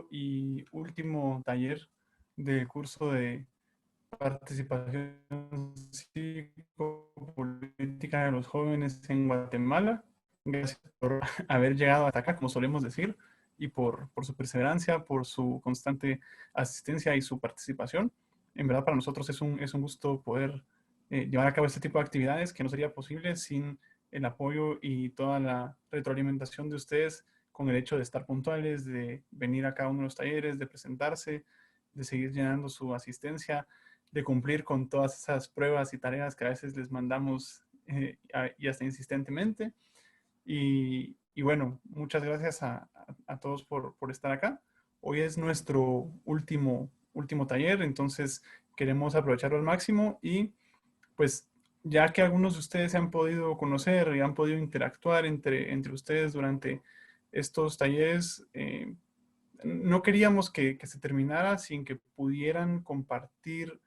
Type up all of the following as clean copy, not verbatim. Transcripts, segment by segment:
y último taller del curso de participación cívico-política de los jóvenes en Guatemala. Gracias por haber llegado hasta acá, como solemos decir, y por su perseverancia, por su constante asistencia y su participación. En verdad, para nosotros es un gusto poder llevar a cabo este tipo de actividades que no sería posible sin el apoyo y toda la retroalimentación de ustedes con el hecho de estar puntuales, de venir a cada uno de los talleres, de presentarse, de seguir llenando su asistencia, de cumplir con todas esas pruebas y tareas que a veces les mandamos y hasta insistentemente. Y bueno, muchas gracias a todos por estar acá. Hoy es nuestro último taller, entonces queremos aprovecharlo al máximo y pues ya que algunos de ustedes se han podido conocer y han podido interactuar entre ustedes durante estos talleres, no queríamos que se terminara sin que pudieran compartir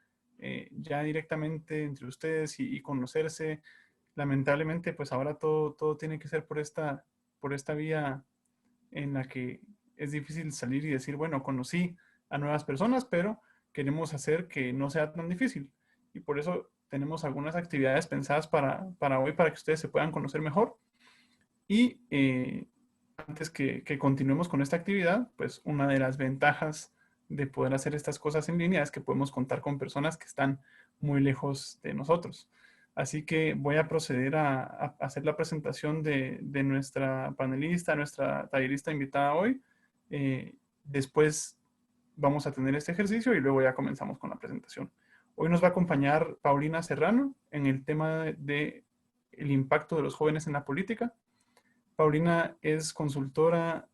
ya directamente entre ustedes y conocerse. Lamentablemente, pues ahora todo tiene que ser por esta vía en la que es difícil salir y decir, bueno, conocí a nuevas personas, pero queremos hacer que no sea tan difícil. Y por eso tenemos algunas actividades pensadas para hoy, para que ustedes se puedan conocer mejor. Y antes que continuemos con esta actividad, pues una de las ventajas de poder hacer estas cosas en línea es que podemos contar con personas que están muy lejos de nosotros. Así que voy a proceder a hacer la presentación de nuestra panelista, nuestra tallerista invitada hoy. Después vamos a tener este ejercicio y luego ya comenzamos con la presentación. Hoy nos va a acompañar Paulina Serrano en el tema de el impacto de los jóvenes en la política. Paulina es consultora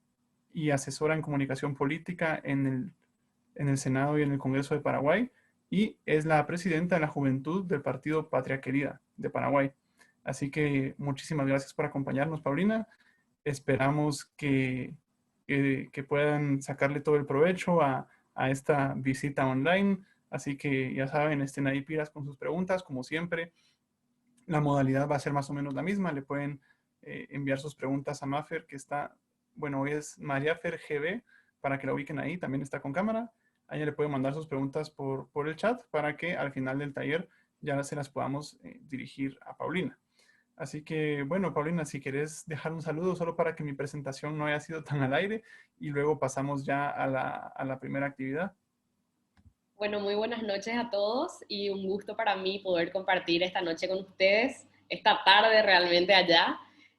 y asesora en comunicación política en el Senado y en el Congreso de Paraguay y es la presidenta de la Juventud del Partido Patria Querida de Paraguay. Así que muchísimas gracias por acompañarnos, Paulina. Esperamos que puedan sacarle todo el provecho a esta visita online. Así que ya saben, estén ahí pilas con sus preguntas, como siempre. La modalidad va a ser más o menos la misma. Le pueden enviar sus preguntas a Mafer, que está, bueno, hoy es Mariafer GB, para que la ubiquen ahí, también está con cámara. A ella le pueden mandar sus preguntas por el chat para que al final del taller ya se las podamos dirigir a Paulina. Así que, bueno, Paulina, si querés dejar un saludo solo para que mi presentación no haya sido tan al aire y luego pasamos ya a la primera actividad. Bueno, muy buenas noches a todos y un gusto para mí poder compartir esta noche con ustedes, esta tarde realmente allá,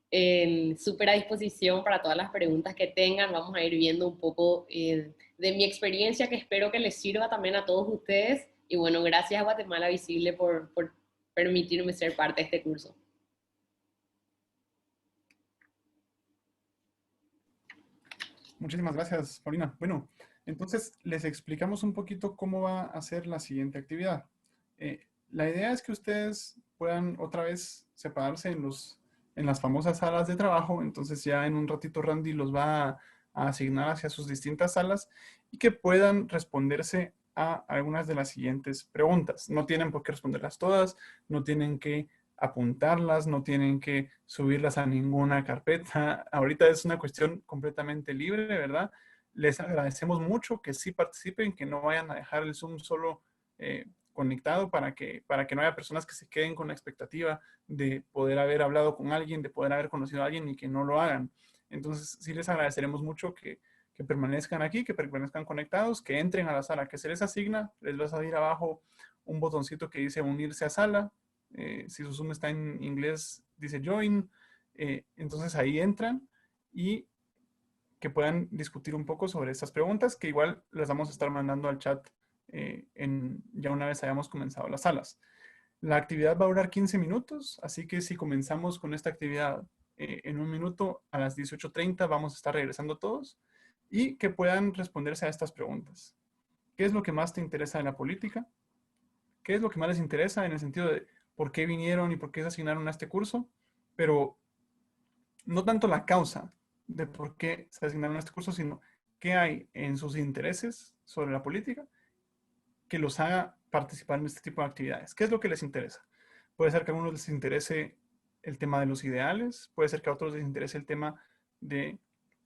en súper a disposición para todas las preguntas que tengan. Vamos a ir viendo un poco de mi experiencia que espero que les sirva también a todos ustedes. Y bueno, gracias a Guatemala Visible por permitirme ser parte de este curso. Muchísimas gracias, Paulina. Bueno, entonces les explicamos un poquito cómo va a ser la siguiente actividad. La idea es que ustedes puedan otra vez separarse en las famosas salas de trabajo. Entonces ya en un ratito Randy los va a asignar hacia sus distintas salas y que puedan responderse a algunas de las siguientes preguntas. No tienen por qué responderlas todas, no tienen que apuntarlas, no tienen que subirlas a ninguna carpeta. Ahorita es una cuestión completamente libre, ¿verdad? Les agradecemos mucho que sí participen, que no vayan a dejar el Zoom solo conectado para que no haya personas que se queden con la expectativa de poder haber hablado con alguien, de poder haber conocido a alguien y que no lo hagan. Entonces, sí les agradeceremos mucho que permanezcan aquí, que permanezcan conectados, que entren a la sala que se les asigna. Les va a salir abajo un botoncito que dice unirse a sala. Si su Zoom está en inglés, dice join. Entonces ahí entran y que puedan discutir un poco sobre estas preguntas, que igual las vamos a estar mandando al chat ya una vez hayamos comenzado las salas. La actividad va a durar 15 minutos, así que si comenzamos con esta actividad en un minuto, a las 18:30 vamos a estar regresando todos y que puedan responderse a estas preguntas. ¿Qué es lo que más te interesa de la política? ¿Qué es lo que más les interesa en el sentido de por qué vinieron y por qué se asignaron a este curso? Pero no tanto la causa de por qué se asignaron a este curso, sino qué hay en sus intereses sobre la política que los haga participar en este tipo de actividades. ¿Qué es lo que les interesa? Puede ser que a algunos les interese el tema de los ideales, puede ser que a otros les interese el tema de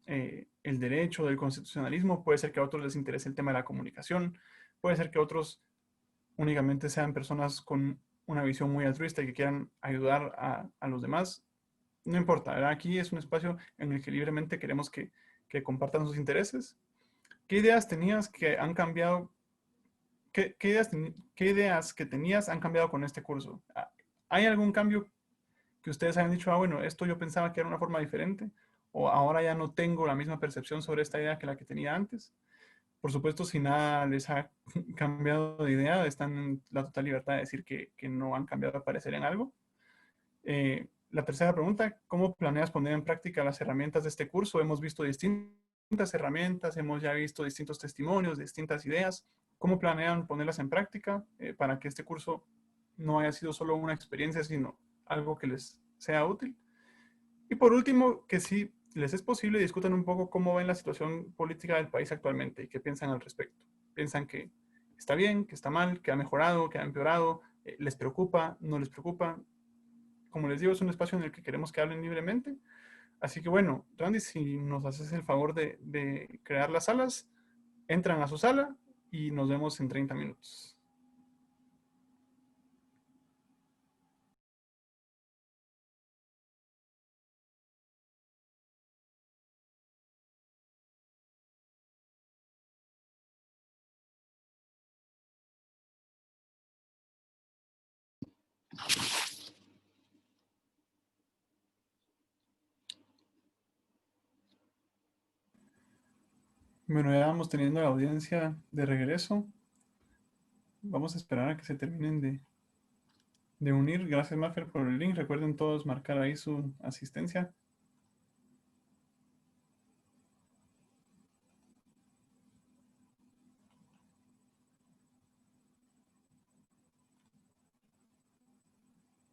el derecho, del constitucionalismo, puede ser que a otros les interese el tema de la comunicación, puede ser que otros únicamente sean personas con una visión muy altruista y que quieran ayudar a los demás. No importa, ¿verdad? Aquí es un espacio en el que libremente queremos que compartan sus intereses. ¿Qué ideas tenías que han cambiado? ¿Qué ideas que tenías han cambiado con este curso? ¿Hay algún cambio que ustedes hayan dicho, bueno, esto yo pensaba que era una forma diferente, o ahora ya no tengo la misma percepción sobre esta idea que la que tenía antes? Por supuesto, si nada les ha cambiado de idea, están en la total libertad de decir que no han cambiado de parecer en algo. La tercera pregunta, ¿cómo planeas poner en práctica las herramientas de este curso? Hemos visto distintas herramientas, hemos ya visto distintos testimonios, distintas ideas. ¿Cómo planean ponerlas en práctica para que este curso no haya sido solo una experiencia, sino algo que les sea útil? Y por último, que si les es posible, discutan un poco cómo ven la situación política del país actualmente y qué piensan al respecto. ¿Piensan que está bien, que está mal, que ha mejorado, que ha empeorado? ¿Les preocupa? ¿No les preocupa? Como les digo, es un espacio en el que queremos que hablen libremente. Así que bueno, Randy, si nos haces el favor de crear las salas, entran a su sala y nos vemos en 30 minutos. Bueno, ya vamos teniendo la audiencia de regreso. Vamos a esperar a que se terminen de unir. Gracias, Maffer, por el link. Recuerden todos marcar ahí su asistencia.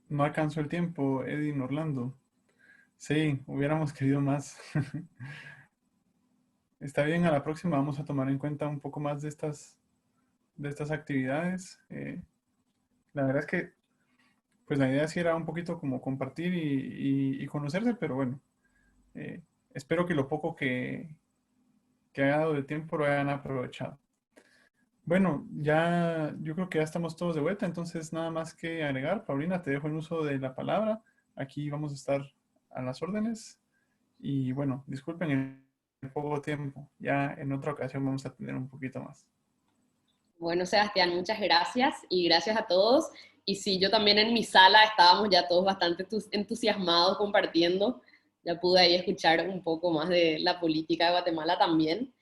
No alcanzó el tiempo, Edwin Orlando. Sí, hubiéramos querido más. Está bien, a la próxima vamos a tomar en cuenta un poco más de estas actividades. La verdad es que pues la idea sí era un poquito como compartir y conocerse, pero bueno, eh, espero que lo poco que haya dado de tiempo lo hayan aprovechado. Bueno, ya yo creo que ya estamos todos de vuelta, entonces nada más que agregar. Paulina, te dejo el uso de la palabra. Aquí vamos a estar a las órdenes. Y bueno, disculpen el poco tiempo. Ya en otra ocasión vamos a tener un poquito más. Bueno, Sebastián, muchas gracias y gracias a todos. Y sí, yo también en mi sala estábamos ya todos bastante entusiasmados compartiendo. Ya pude ahí escuchar un poco más de la política de Guatemala también.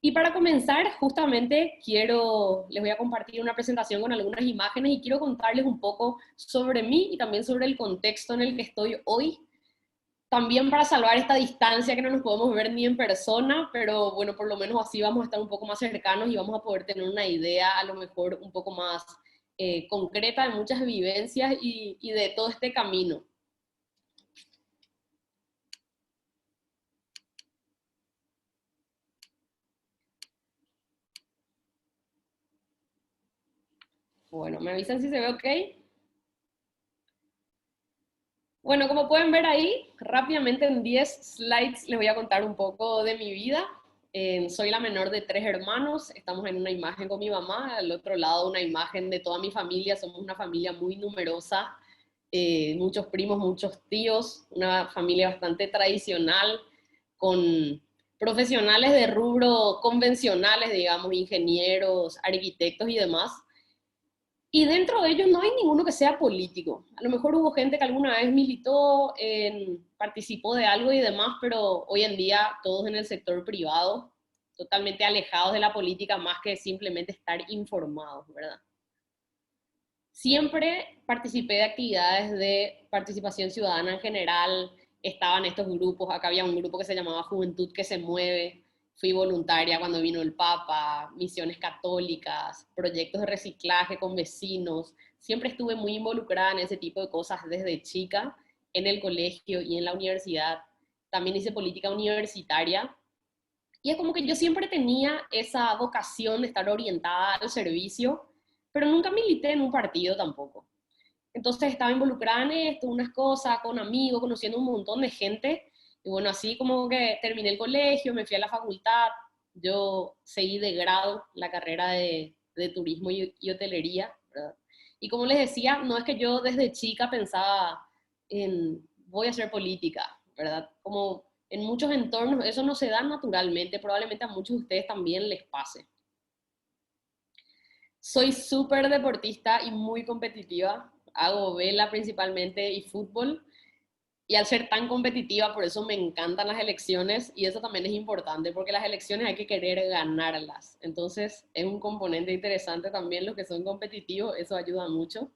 Y para comenzar, justamente les voy a compartir una presentación con algunas imágenes y quiero contarles un poco sobre mí y también sobre el contexto en el que estoy hoy. También para salvar esta distancia que no nos podemos ver ni en persona, pero bueno, por lo menos así vamos a estar un poco más cercanos y vamos a poder tener una idea a lo mejor un poco más concreta de muchas vivencias y de todo este camino. Bueno, me avisan si se ve ok. Bueno, como pueden ver ahí, rápidamente en 10 slides les voy a contar un poco de mi vida. Soy la menor de 3 hermanos, estamos en una imagen con mi mamá, al otro lado una imagen de toda mi familia, somos una familia muy numerosa, muchos primos, muchos tíos, una familia bastante tradicional, con profesionales de rubro convencionales, digamos, ingenieros, arquitectos y demás. Y dentro de ellos no hay ninguno que sea político. A lo mejor hubo gente que alguna vez militó, participó de algo y demás, pero hoy en día todos en el sector privado, totalmente alejados de la política, más que simplemente estar informados, ¿verdad? Siempre participé de actividades de participación ciudadana en general, estaban estos grupos, acá había un grupo que se llamaba Juventud que se mueve, fui voluntaria cuando vino el Papa, misiones católicas, proyectos de reciclaje con vecinos, siempre estuve muy involucrada en ese tipo de cosas desde chica, en el colegio y en la universidad, también hice política universitaria, y es como que yo siempre tenía esa vocación de estar orientada al servicio, pero nunca milité en un partido tampoco. Entonces estaba involucrada en esto, unas cosas, con amigos, conociendo un montón de gente, Y bueno, así como que terminé el colegio, me fui a la facultad, yo seguí de grado la carrera de turismo y hotelería, ¿verdad? Y como les decía, no es que yo desde chica pensaba en voy a hacer política, ¿verdad? Como en muchos entornos eso no se da naturalmente, probablemente a muchos de ustedes también les pase. Soy súper deportista y muy competitiva, hago vela principalmente y fútbol, y al ser tan competitiva, por eso me encantan las elecciones y eso también es importante, porque las elecciones hay que querer ganarlas. Entonces es un componente interesante también los que son competitivos, eso ayuda mucho.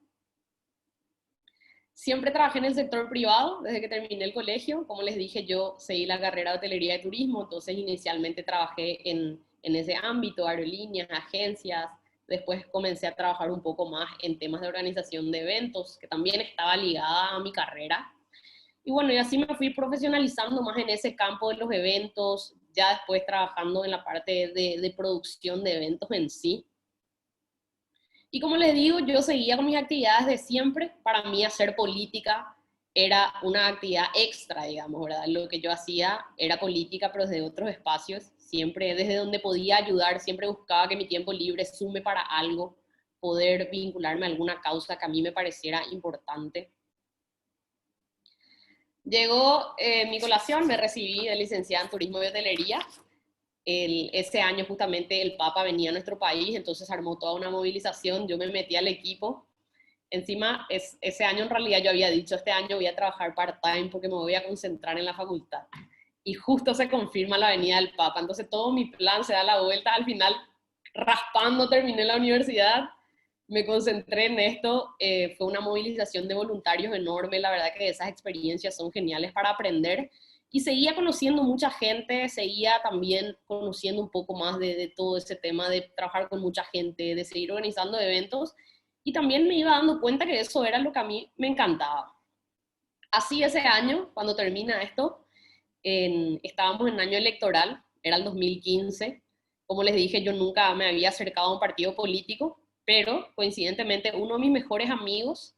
Siempre trabajé en el sector privado desde que terminé el colegio. Como les dije, yo seguí la carrera de hotelería y turismo, entonces inicialmente trabajé en ese ámbito, aerolíneas, agencias. Después comencé a trabajar un poco más en temas de organización de eventos, que también estaba ligada a mi carrera. Y bueno, y así me fui profesionalizando más en ese campo de los eventos, ya después trabajando en la parte de producción de eventos en sí. Y como les digo, yo seguía con mis actividades de siempre. Para mí hacer política era una actividad extra, digamos, ¿verdad? Lo que yo hacía era política, pero desde otros espacios, siempre desde donde podía ayudar, siempre buscaba que mi tiempo libre sume para algo, poder vincularme a alguna causa que a mí me pareciera importante. Llegó mi colación, me recibí de licenciada en turismo y hotelería. Ese año justamente el Papa venía a nuestro país, entonces armó toda una movilización, yo me metí al equipo. Encima, ese año en realidad yo había dicho, este año voy a trabajar part-time porque me voy a concentrar en la facultad. Y justo se confirma la venida del Papa, entonces todo mi plan se da la vuelta, al final raspando terminé la universidad, me concentré en esto, fue una movilización de voluntarios enorme, la verdad que esas experiencias son geniales para aprender y seguía conociendo mucha gente, seguía también conociendo un poco más de todo ese tema de trabajar con mucha gente, de seguir organizando eventos y también me iba dando cuenta que eso era lo que a mí me encantaba. Así ese año, cuando termina esto, estábamos en año electoral, era el 2015. Como les dije, yo nunca me había acercado a un partido político, pero coincidentemente uno de mis mejores amigos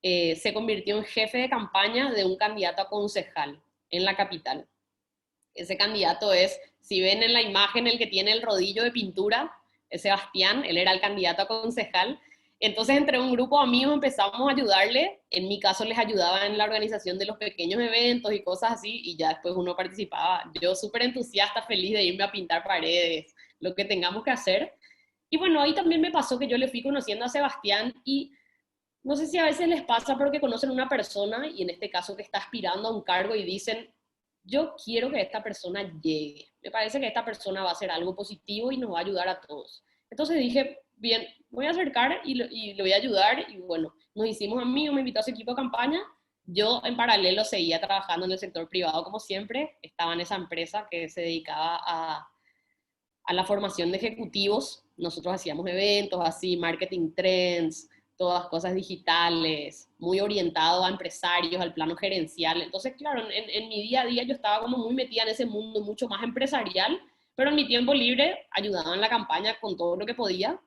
se convirtió en jefe de campaña de un candidato a concejal en la capital. Ese candidato es, si ven en la imagen el que tiene el rodillo de pintura, es Sebastián, él era el candidato a concejal. Entonces, entre un grupo de amigos empezamos a ayudarle. En mi caso, les ayudaba en la organización de los pequeños eventos y cosas así, y ya después uno participaba. Yo súper entusiasta, feliz de irme a pintar paredes, lo que tengamos que hacer. Y bueno, ahí también me pasó que yo le fui conociendo a Sebastián y no sé si a veces les pasa porque conocen a una persona y en este caso que está aspirando a un cargo y dicen, yo quiero que esta persona llegue. Me parece que esta persona va a hacer algo positivo y nos va a ayudar a todos. Entonces dije, bien, voy a acercar y le voy a ayudar. Y bueno, nos hicimos amigos, me invitó a su equipo de campaña. Yo en paralelo seguía trabajando en el sector privado como siempre. Estaba en esa empresa que se dedicaba a la formación de ejecutivos. Nosotros hacíamos eventos así, marketing trends, todas cosas digitales, muy orientado a empresarios, al plano gerencial. Entonces, claro, en mi día a día yo estaba como muy metida en ese mundo mucho más empresarial, pero en mi tiempo libre ayudaba en la campaña con todo lo que podía.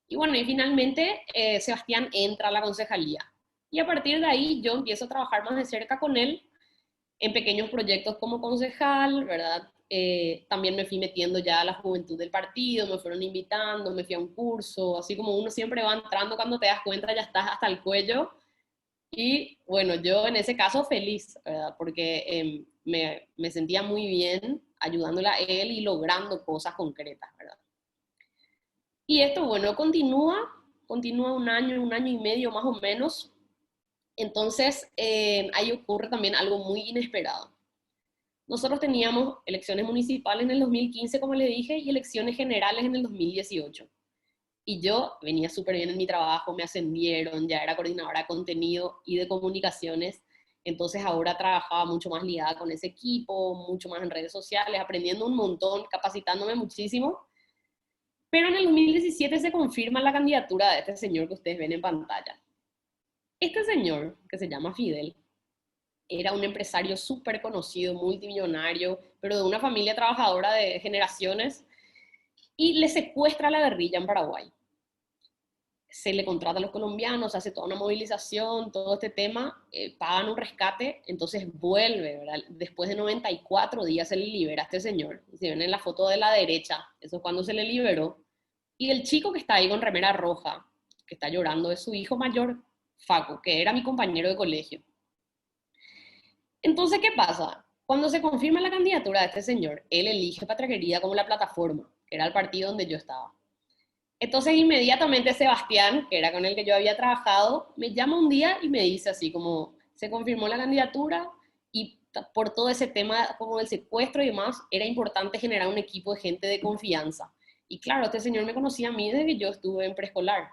Y bueno, y finalmente Sebastián entra a la concejalía. Y a partir de ahí yo empiezo a trabajar más de cerca con él en pequeños proyectos como concejal, ¿verdad? También me fui metiendo ya a la juventud del partido, me fueron invitando, me fui a un curso, así como uno siempre va entrando cuando te das cuenta ya estás hasta el cuello. Y bueno, yo en ese caso feliz, ¿verdad? Porque me sentía muy bien ayudándole a él y logrando cosas concretas, ¿verdad? Y esto, bueno, continúa un año y medio más o menos. Entonces, ahí ocurre también algo muy inesperado. Nosotros teníamos elecciones municipales en el 2015, como le dije, y elecciones generales en el 2018. Y yo venía súper bien en mi trabajo, me ascendieron, ya era coordinadora de contenido y de comunicaciones. Entonces ahora trabajaba mucho más ligada con ese equipo, mucho más en redes sociales, aprendiendo un montón, capacitándome muchísimo. Pero en el 2017 se confirma la candidatura de este señor que ustedes ven en pantalla. Este señor, que se llama Fidel, era un empresario súper conocido, multimillonario, pero de una familia trabajadora de generaciones, y le secuestra a la guerrilla en Paraguay. se le contrata a los colombianos, se hace toda una movilización, todo este tema, pagan un rescate, entonces vuelve, ¿verdad? Después de 94 días se le libera a este señor. Si ven en la foto de la derecha, eso es cuando se le liberó. Y el chico que está ahí con remera roja, que está llorando, es su hijo mayor, Facu, que era mi compañero de colegio. Entonces, ¿qué pasa? Cuando se confirma la candidatura de este señor, él elige Patria Querida como la plataforma, que era el partido donde yo estaba. Entonces inmediatamente Sebastián, que era con el que yo había trabajado, me llama un día y me dice así como, se confirmó la candidatura y por todo ese tema como del secuestro y demás, era importante generar un equipo de gente de confianza. Y claro, este señor me conocía a mí desde que yo estuve en preescolar.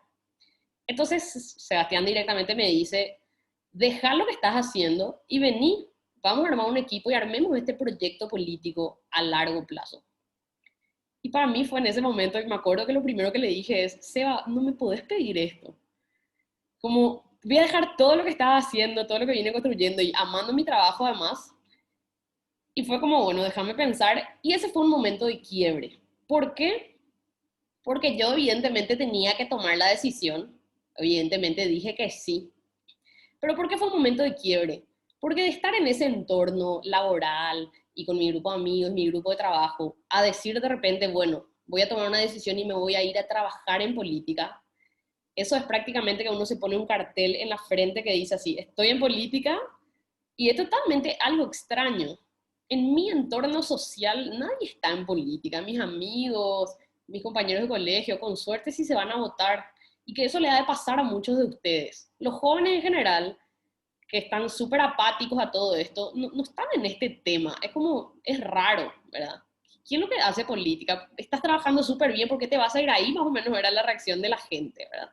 Entonces Sebastián directamente me dice, deja lo que estás haciendo y vení, vamos a armar un equipo y armemos este proyecto político a largo plazo. Y para mí fue en ese momento que me acuerdo que lo primero que le dije es, Seba, no me podés pedir esto. Como voy a dejar todo lo que estaba haciendo, todo lo que vine construyendo y amando mi trabajo además. Y fue como, bueno, déjame pensar. Y ese fue un momento de quiebre. ¿Por qué? Porque yo evidentemente tenía que tomar la decisión. Evidentemente dije que sí. Pero ¿por qué fue un momento de quiebre? Porque de estar en ese entorno laboral y con mi grupo de amigos, mi grupo de trabajo, a decir de repente, bueno, voy a tomar una decisión y me voy a ir a trabajar en política, eso es prácticamente que uno se pone un cartel en la frente que dice así, estoy en política, y es totalmente algo extraño. En mi entorno social nadie está en política, mis amigos, mis compañeros de colegio, con suerte si se van a votar, y que eso le ha de pasar a muchos de ustedes. Los jóvenes en general que están súper apáticos a todo esto, no están en este tema. Es como, es raro, ¿verdad? ¿Quién es lo que hace política? Estás trabajando súper bien, ¿por qué te vas a ir ahí? Más o menos era la reacción de la gente, ¿verdad?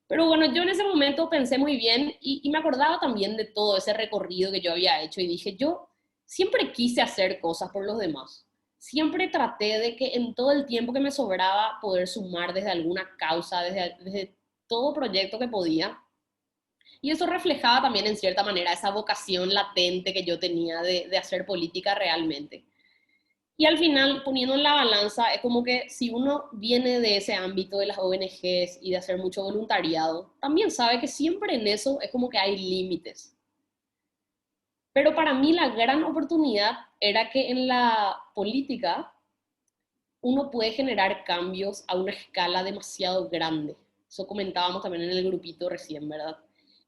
Pero bueno, yo en ese momento pensé muy bien y me acordaba también de todo ese recorrido que yo había hecho y dije, yo siempre quise hacer cosas por los demás. Siempre traté de que en todo el tiempo que me sobraba poder sumar desde alguna causa, desde todo proyecto que podía. Y eso reflejaba también en cierta manera esa vocación latente que yo tenía de hacer política realmente. Y al final, poniendo en la balanza, es como que si uno viene de ese ámbito de las ONGs y de hacer mucho voluntariado, también sabe que siempre en eso es como que hay límites. Pero para mí la gran oportunidad era que en la política uno puede generar cambios a una escala demasiado grande. Eso comentábamos también en el grupito recién, ¿verdad?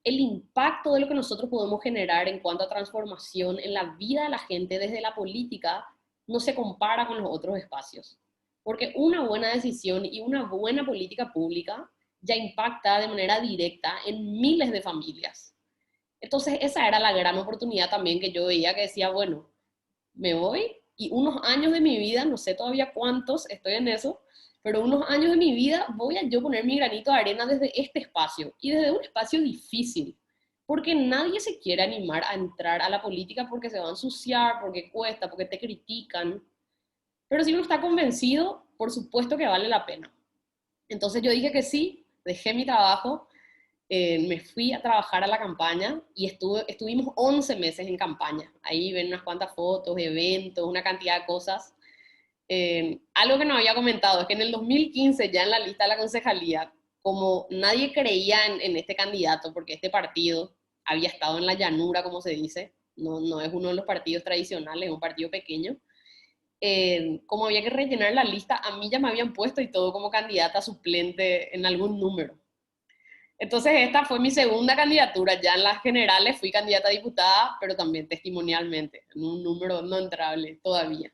El impacto de lo que nosotros podemos generar en cuanto a transformación en la vida de la gente desde la política no se compara con los otros espacios. Porque una buena decisión y una buena política pública ya impacta de manera directa en miles de familias. Entonces esa era la gran oportunidad también que yo veía que decía, bueno, me voy y unos años de mi vida, no sé todavía cuántos, estoy en eso, pero unos años de mi vida voy a yo poner mi granito de arena desde este espacio y desde un espacio difícil, porque nadie se quiere animar a entrar a la política porque se va a ensuciar, porque cuesta, porque te critican, pero si uno está convencido, por supuesto que vale la pena. Entonces yo dije que sí, dejé mi trabajo, me fui a trabajar a la campaña y estuvimos 11 meses en campaña. Ahí ven unas cuantas fotos, eventos, una cantidad de cosas. Algo que no había comentado es que en el 2015, ya en la lista de la concejalía, como nadie creía en este candidato, porque este partido había estado en la llanura, como se dice, no es uno de los partidos tradicionales, es un partido pequeño, como había que rellenar la lista, a mí ya me habían puesto y todo como candidata suplente en algún número. Entonces esta fue mi segunda candidatura, ya en las generales fui candidata a diputada, pero también testimonialmente, en un número no entrable todavía.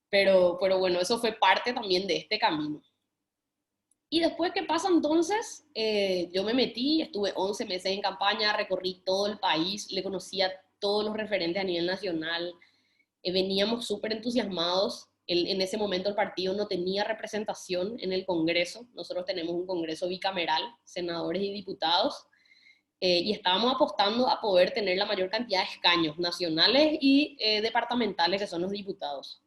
Pero bueno, eso fue parte también de este camino. Y después, ¿qué pasa entonces? Yo me metí, estuve 11 meses en campaña, recorrí todo el país, le conocía a todos los referentes a nivel nacional, veníamos súper entusiasmados. En ese momento el partido no tenía representación en el Congreso, nosotros tenemos un Congreso bicameral, senadores y diputados, y estábamos apostando a poder tener la mayor cantidad de escaños nacionales y departamentales, que son los diputados.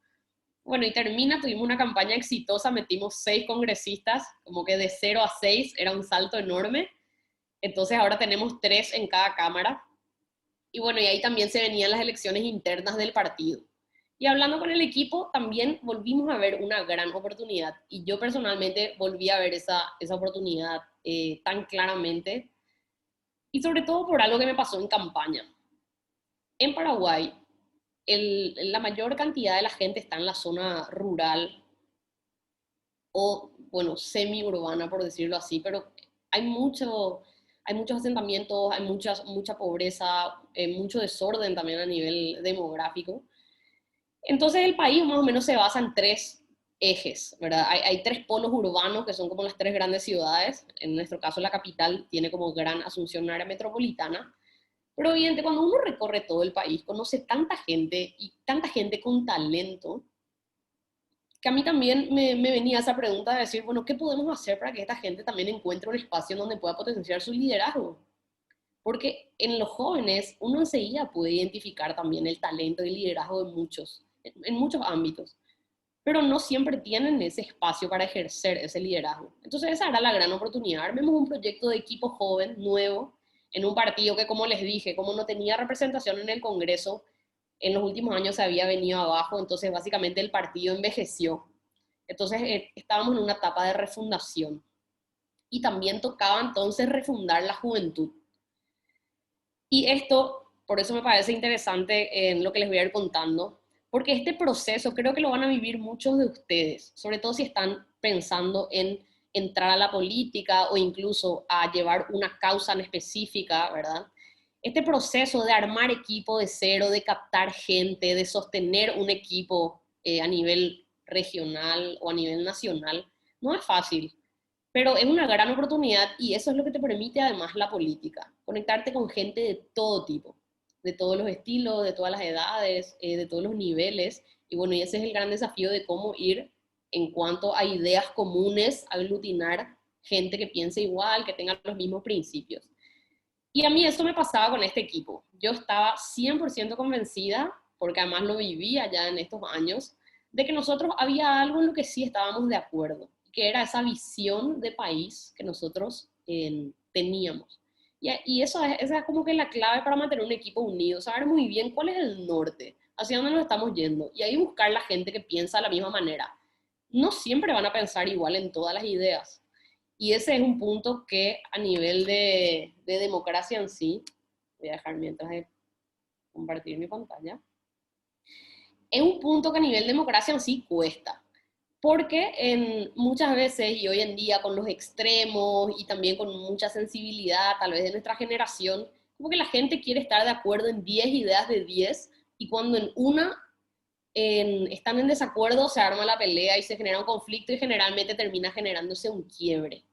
Bueno, y termina, tuvimos una campaña exitosa, metimos 6 congresistas, como que de 0 a 6 era un salto enorme. Entonces ahora tenemos 3 en cada cámara. Y bueno, y ahí también se venían las elecciones internas del partido. Y hablando con el equipo, también volvimos a ver una gran oportunidad. Y yo personalmente volví a ver esa oportunidad tan claramente. Y sobre todo por algo que me pasó en campaña. En Paraguay, la mayor cantidad de la gente está en la zona rural o, bueno, semi-urbana, por decirlo así, pero hay hay muchos asentamientos, hay mucha pobreza, mucho desorden también a nivel demográfico. Entonces el país más o menos se basa en tres ejes, ¿verdad? Hay tres polos urbanos que son como las tres grandes ciudades. En nuestro caso la capital tiene como gran Asunción, un área metropolitana. Pero evidente, cuando uno recorre todo el país, conoce tanta gente y tanta gente con talento, que a mí también me venía esa pregunta de decir, bueno, ¿qué podemos hacer para que esta gente también encuentre un espacio en donde pueda potenciar su liderazgo? Porque en los jóvenes uno enseguida puede identificar también el talento y el liderazgo de muchos, en muchos ámbitos, pero no siempre tienen ese espacio para ejercer ese liderazgo. Entonces esa era la gran oportunidad. Armemos un proyecto de equipo joven, nuevo, en un partido que, como les dije, como no tenía representación en el Congreso, en los últimos años se había venido abajo, entonces básicamente el partido envejeció. Entonces estábamos en una etapa de refundación. Y también tocaba entonces refundar la juventud. Y esto, por eso me parece interesante en lo que les voy a ir contando, porque este proceso creo que lo van a vivir muchos de ustedes, sobre todo si están pensando en entrar a la política o incluso a llevar una causa en específica, ¿verdad? Este proceso de armar equipo de cero, de captar gente, de sostener un equipo a nivel regional o a nivel nacional, no es fácil. Pero es una gran oportunidad y eso es lo que te permite además la política, conectarte con gente de todo tipo, de todos los estilos, de todas las edades, de todos los niveles. Y bueno, y ese es el gran desafío de cómo ir en cuanto a ideas comunes, aglutinar gente que piense igual, que tenga los mismos principios. Y a mí eso me pasaba con este equipo. Yo estaba 100% convencida, porque además lo vivía ya en estos años, de que nosotros había algo en lo que sí estábamos de acuerdo, que era esa visión de país que nosotros teníamos. Y esa es como que la clave para mantener un equipo unido, saber muy bien cuál es el norte, hacia dónde nos estamos yendo, y ahí buscar la gente que piensa de la misma manera. No siempre van a pensar igual en todas las ideas, y ese es un punto que a nivel de democracia en sí, voy a dejar mientras de compartir mi pantalla, es un punto que a nivel democracia en sí cuesta. Porque muchas veces y hoy en día con los extremos y también con mucha sensibilidad tal vez de nuestra generación, como que la gente quiere estar de acuerdo en 10 ideas de 10 y cuando en una están en desacuerdo se arma la pelea y se genera un conflicto y generalmente termina generándose un quiebre.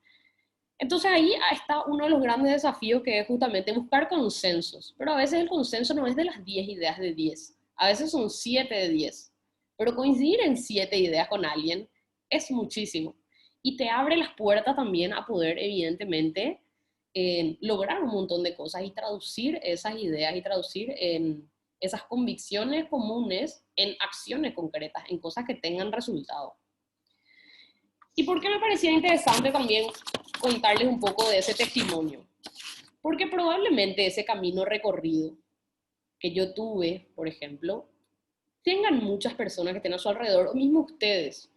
Entonces ahí está uno de los grandes desafíos que es justamente buscar consensos, pero a veces el consenso no es de las 10 ideas de 10, a veces son 7 de 10, pero coincidir en 7 ideas con alguien es muchísimo y te abre las puertas también a poder evidentemente lograr un montón de cosas y traducir esas ideas y traducir en esas convicciones comunes en acciones concretas, en cosas que tengan resultado. ¿Y por qué me parecía interesante también contarles un poco de ese testimonio? Porque probablemente ese camino recorrido que yo tuve, por ejemplo, tengan muchas personas que estén a su alrededor, o mismo ustedes.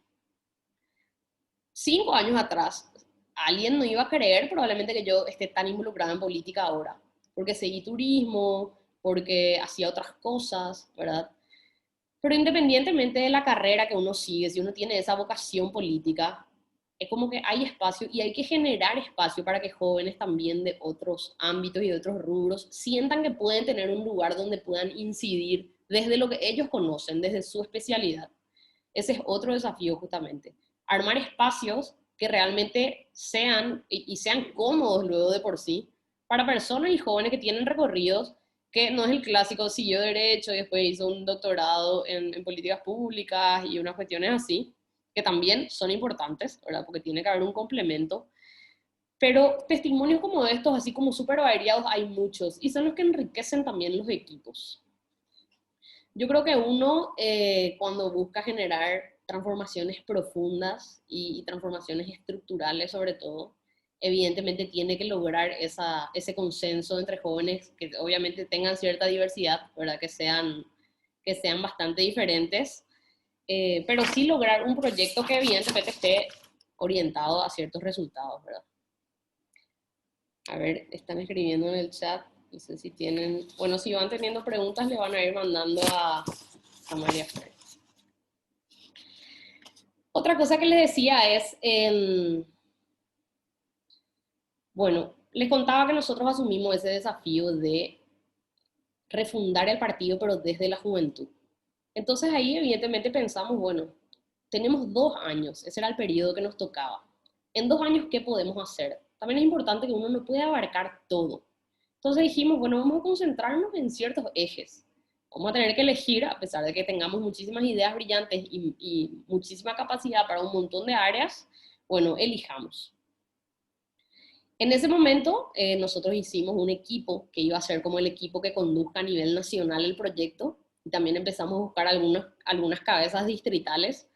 5 años atrás, alguien no iba a creer probablemente que yo esté tan involucrada en política ahora, porque seguí turismo, porque hacía otras cosas, ¿verdad? Pero independientemente de la carrera que uno sigue, si uno tiene esa vocación política, es como que hay espacio y hay que generar espacio para que jóvenes también de otros ámbitos y de otros rubros sientan que pueden tener un lugar donde puedan incidir desde lo que ellos conocen, desde su especialidad. Ese es otro desafío justamente. Armar espacios que realmente sean y sean cómodos luego de por sí para personas y jóvenes que tienen recorridos que no es el clásico, siguió derecho y después hizo un doctorado en políticas públicas y unas cuestiones así, que también son importantes, ¿verdad? Porque tiene que haber un complemento. Pero testimonios como estos, así como súper variados, hay muchos y son los que enriquecen también los equipos. Yo creo que uno, cuando busca generar transformaciones profundas y transformaciones estructurales sobre todo, evidentemente tiene que lograr ese consenso entre jóvenes que obviamente tengan cierta diversidad, ¿verdad? Que sean que sean bastante diferentes, pero sí lograr un proyecto que evidentemente esté orientado a ciertos resultados, ¿verdad? A ver, están escribiendo en el chat, no sé si tienen, bueno, si van teniendo preguntas le van a ir mandando a María Fer. Otra cosa que les decía es, bueno, les contaba que nosotros asumimos ese desafío de refundar el partido, pero desde la juventud. Entonces ahí evidentemente pensamos, bueno, tenemos 2 años, ese era el periodo que nos tocaba. En 2 años, ¿qué podemos hacer? También es importante que uno no puede abarcar todo. Entonces dijimos, bueno, vamos a concentrarnos en ciertos ejes. Vamos a tener que elegir, a pesar de que tengamos muchísimas ideas brillantes y muchísima capacidad para un montón de áreas, bueno, elijamos. En ese momento, nosotros hicimos un equipo que iba a ser como el equipo que conduzca a nivel nacional el proyecto, y también empezamos a buscar algunas cabezas distritales.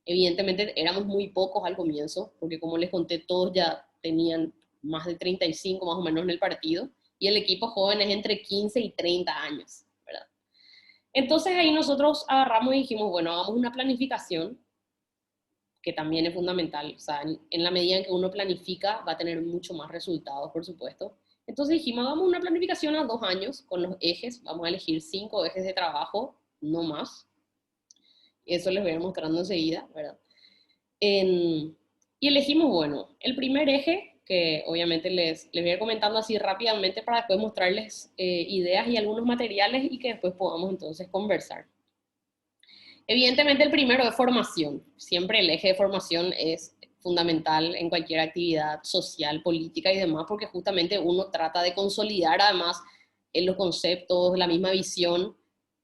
Evidentemente éramos muy pocos al comienzo, porque como les conté, todos ya tenían más de 35 más o menos en el partido, y el equipo joven es entre 15 y 30 años, ¿verdad? Entonces ahí nosotros agarramos y dijimos, bueno, hagamos una planificación, que también es fundamental. O sea, en la medida en que uno planifica, va a tener mucho más resultados, por supuesto. Entonces dijimos, hagamos una planificación a 2 años con los ejes. Vamos a elegir 5 ejes de trabajo, no más. Eso les voy a ir mostrando enseguida, ¿verdad? Y elegimos, bueno, el primer eje, que obviamente les voy a ir comentando así rápidamente para después mostrarles ideas y algunos materiales y que después podamos entonces conversar. Evidentemente el primero es formación. Siempre el eje de formación es fundamental en cualquier actividad social, política y demás, porque justamente uno trata de consolidar además en los conceptos, la misma visión.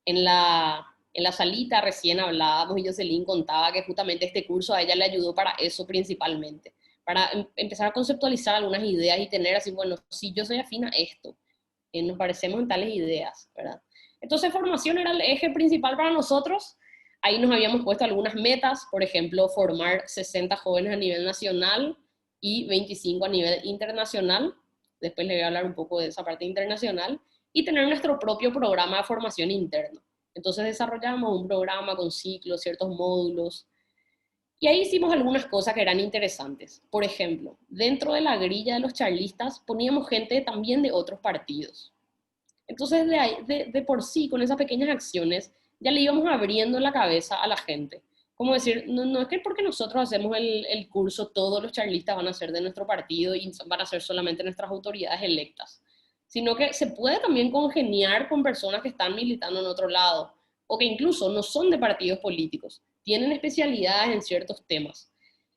En la salita recién hablábamos y Jocelyn contaba que justamente este curso a ella le ayudó para eso principalmente, para empezar a conceptualizar algunas ideas y tener así, bueno, si yo soy afín a esto, nos parecemos en tales ideas, ¿verdad? Entonces formación era el eje principal para nosotros. Ahí nos habíamos puesto algunas metas, por ejemplo, formar 60 jóvenes a nivel nacional y 25 a nivel internacional. Después les voy a hablar un poco de esa parte internacional. Y tener nuestro propio programa de formación interno. Entonces desarrollamos un programa con ciclos, ciertos módulos. Y ahí hicimos algunas cosas que eran interesantes. Por ejemplo, dentro de la grilla de los charlistas poníamos gente también de otros partidos. Entonces, de por sí, con esas pequeñas acciones, ya le íbamos abriendo la cabeza a la gente. Como decir, no, no es que porque nosotros hacemos el curso, todos los charlistas van a ser de nuestro partido y van a ser solamente nuestras autoridades electas, sino que se puede también congeniar con personas que están militando en otro lado, o que incluso no son de partidos políticos, tienen especialidades en ciertos temas.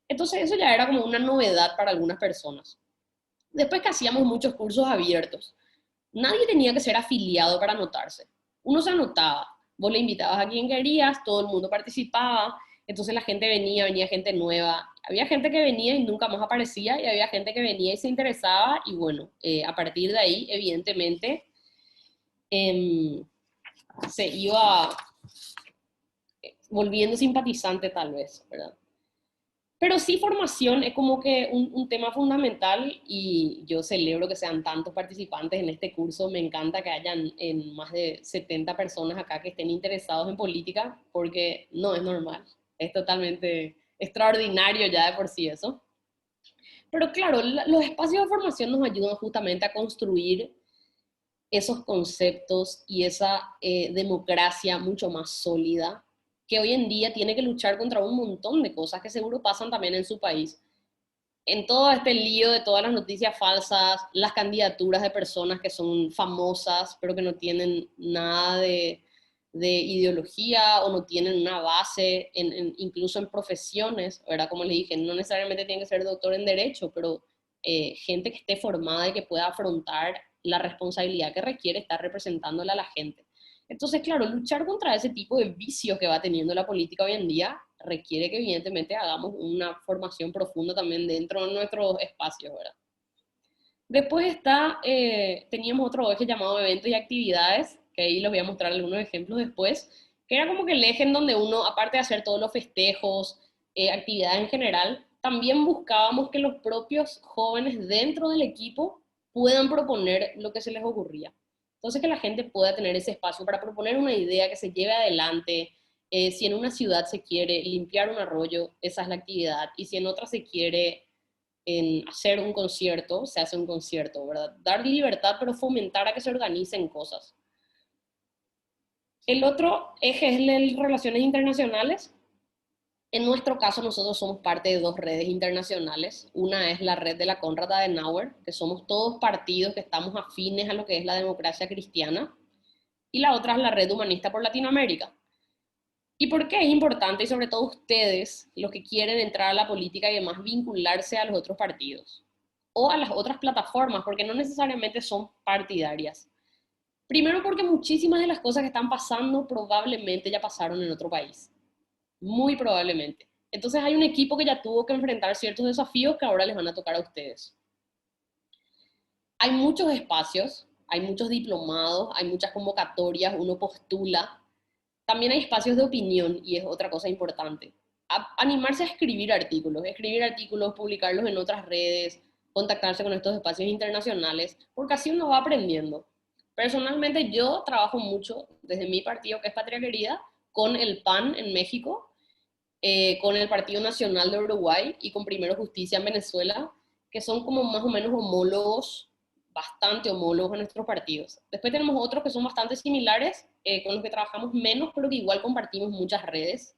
Entonces eso ya era como una novedad para algunas personas. Después que hacíamos muchos cursos abiertos, nadie tenía que ser afiliado para anotarse. Uno se anotaba, vos le invitabas a quien querías, todo el mundo participaba, entonces la gente venía gente nueva. Había gente que venía y nunca más aparecía y había gente que venía y se interesaba y bueno, a partir de ahí, evidentemente, se iba volviendo simpatizante tal vez, ¿verdad? Pero sí, formación es como que un tema fundamental y yo celebro que sean tantos participantes en este curso. Me encanta que hayan en más de 70 personas acá que estén interesados en política, porque no es normal. Es totalmente extraordinario ya de por sí eso. Pero claro, los espacios de formación nos ayudan justamente a construir esos conceptos y esa democracia mucho más sólida, que hoy en día tiene que luchar contra un montón de cosas que seguro pasan también en su país. En todo este lío de todas las noticias falsas, las candidaturas de personas que son famosas, pero que no tienen nada de ideología o no tienen una base, incluso en profesiones, ¿verdad? Como les dije, no necesariamente tiene que ser doctor en derecho, pero gente que esté formada y que pueda afrontar la responsabilidad que requiere estar representándola a la gente. Entonces, claro, luchar contra ese tipo de vicios que va teniendo la política hoy en día requiere que evidentemente hagamos una formación profunda también dentro de nuestros espacios, ¿verdad? Después teníamos otro eje llamado eventos y actividades, que ahí les voy a mostrar algunos ejemplos después, que era como que el eje en donde uno, aparte de hacer todos los festejos, actividades en general, también buscábamos que los propios jóvenes dentro del equipo puedan proponer lo que se les ocurría. Entonces que la gente pueda tener ese espacio para proponer una idea que se lleve adelante. Si en una ciudad se quiere limpiar un arroyo, esa es la actividad. Y si en otra se quiere hacer un concierto, se hace un concierto, ¿verdad? Dar libertad, pero fomentar a que se organicen cosas. El otro eje es las relaciones internacionales. En nuestro caso, nosotros somos parte de dos redes internacionales. Una es la red de la Konrad Adenauer, que somos todos partidos que estamos afines a lo que es la democracia cristiana. Y la otra es la red humanista por Latinoamérica. ¿Y por qué es importante? Y sobre todo ustedes, los que quieren entrar a la política y además vincularse a los otros partidos o a las otras plataformas, porque no necesariamente son partidarias. Primero porque muchísimas de las cosas que están pasando probablemente ya pasaron en otro país. Muy probablemente. Entonces hay un equipo que ya tuvo que enfrentar ciertos desafíos que ahora les van a tocar a ustedes. Hay muchos espacios, hay muchos diplomados, hay muchas convocatorias, uno postula. También hay espacios de opinión y es otra cosa importante. Animarse a escribir artículos, publicarlos en otras redes, contactarse con estos espacios internacionales, porque así uno va aprendiendo. Personalmente yo trabajo mucho desde mi partido, que es Patria Querida, con el PAN en México, con el Partido Nacional de Uruguay y con Primero Justicia en Venezuela, que son como más o menos homólogos, bastante homólogos a nuestros partidos. Después tenemos otros que son bastante similares, con los que trabajamos menos, pero que igual compartimos muchas redes.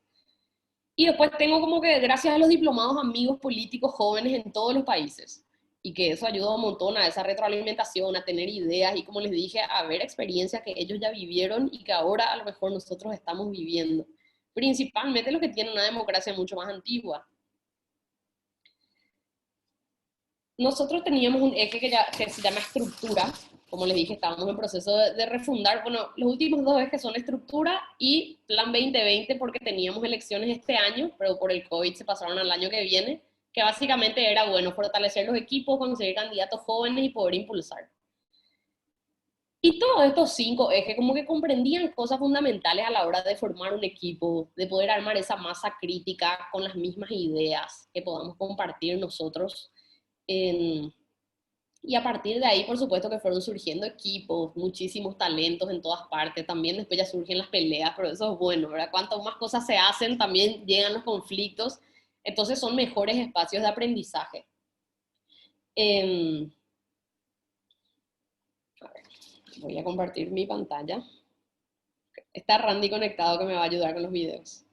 Y después tengo como que, gracias a los diplomados, amigos políticos jóvenes en todos los países. Y que eso ayuda un montón a esa retroalimentación, a tener ideas y, como les dije, a ver experiencias que ellos ya vivieron y que ahora a lo mejor nosotros estamos viviendo. Principalmente los que tienen una democracia mucho más antigua. Nosotros teníamos un eje que se llama estructura. Como les dije, estábamos en proceso de refundar. Bueno, los últimos dos ejes son estructura y Plan 2020, porque teníamos elecciones este año, pero por el COVID se pasaron al año que viene, que básicamente era, bueno, fortalecer los equipos, conseguir candidatos jóvenes y poder impulsar. Y todos estos cinco ejes como que comprendían cosas fundamentales a la hora de formar un equipo, de poder armar esa masa crítica con las mismas ideas que podamos compartir nosotros. Y a partir de ahí, por supuesto que fueron surgiendo equipos, muchísimos talentos en todas partes. También después ya surgen las peleas, pero eso es bueno, ¿verdad? Cuanto más cosas se hacen, también llegan los conflictos. Entonces son mejores espacios de aprendizaje. A ver, voy a compartir mi pantalla. Está Randy conectado que me va a ayudar con los videos.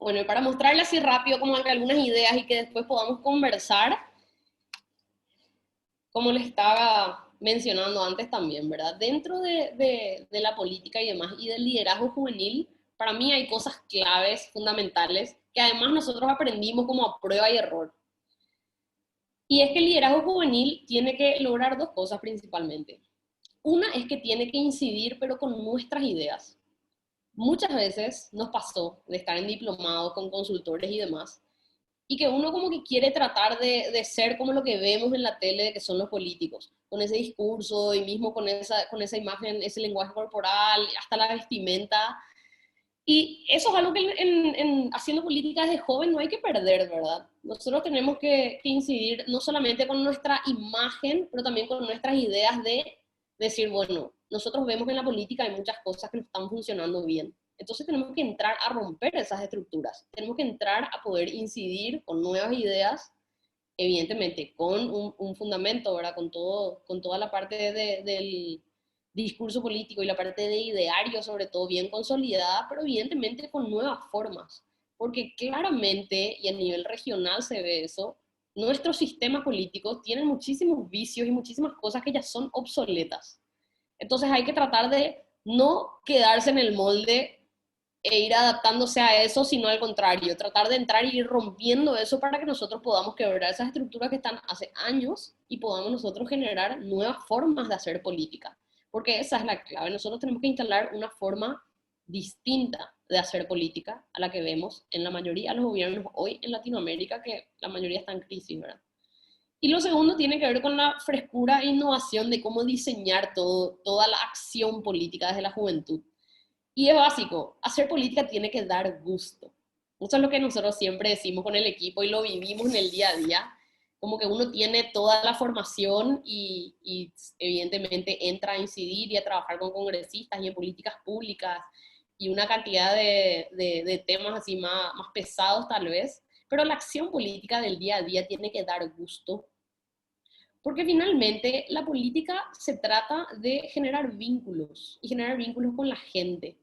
Bueno, y para mostrarle así rápido como algunas ideas y que después podamos conversar, como les estaba mencionando antes también, ¿verdad? Dentro de la política y demás, y del liderazgo juvenil, para mí hay cosas claves, fundamentales, que además nosotros aprendimos como a prueba y error. Y es que el liderazgo juvenil tiene que lograr dos cosas principalmente. Una es que tiene que incidir, pero con nuestras ideas. Muchas veces nos pasó de estar en diplomados con consultores y demás, y que uno como que quiere tratar de ser como lo que vemos en la tele, que son los políticos, con ese discurso y mismo con esa imagen, ese lenguaje corporal, hasta la vestimenta. Y eso es algo que haciendo política desde joven no hay que perder, ¿verdad? Nosotros tenemos que incidir no solamente con nuestra imagen, pero también con nuestras ideas de decir, bueno, nosotros vemos en la política hay muchas cosas que no están funcionando bien. Entonces tenemos que entrar a romper esas estructuras. Tenemos que entrar a poder incidir con nuevas ideas, evidentemente con un fundamento, ¿verdad? Con toda la parte del discurso político y la parte de ideario, sobre todo, bien consolidada, pero evidentemente con nuevas formas. Porque claramente, y a nivel regional se ve eso, nuestros sistemas políticos tienen muchísimos vicios y muchísimas cosas que ya son obsoletas. Entonces hay que tratar de no quedarse en el molde e ir adaptándose a eso, sino al contrario, tratar de entrar y ir rompiendo eso para que nosotros podamos quebrar esas estructuras que están hace años y podamos nosotros generar nuevas formas de hacer política. Porque esa es la clave. Nosotros tenemos que instalar una forma distinta de hacer política a la que vemos en la mayoría de los gobiernos hoy en Latinoamérica, que la mayoría está en crisis, ¿verdad? Y lo segundo tiene que ver con la frescura e innovación de cómo diseñar toda la acción política desde la juventud. Y es básico, hacer política tiene que dar gusto. Eso es lo que nosotros siempre decimos con el equipo y lo vivimos en el día a día. Como que uno tiene toda la formación y evidentemente entra a incidir y a trabajar con congresistas y en políticas públicas y una cantidad de temas así más pesados tal vez, pero la acción política del día a día tiene que dar gusto, porque finalmente la política se trata de generar vínculos y generar vínculos con la gente.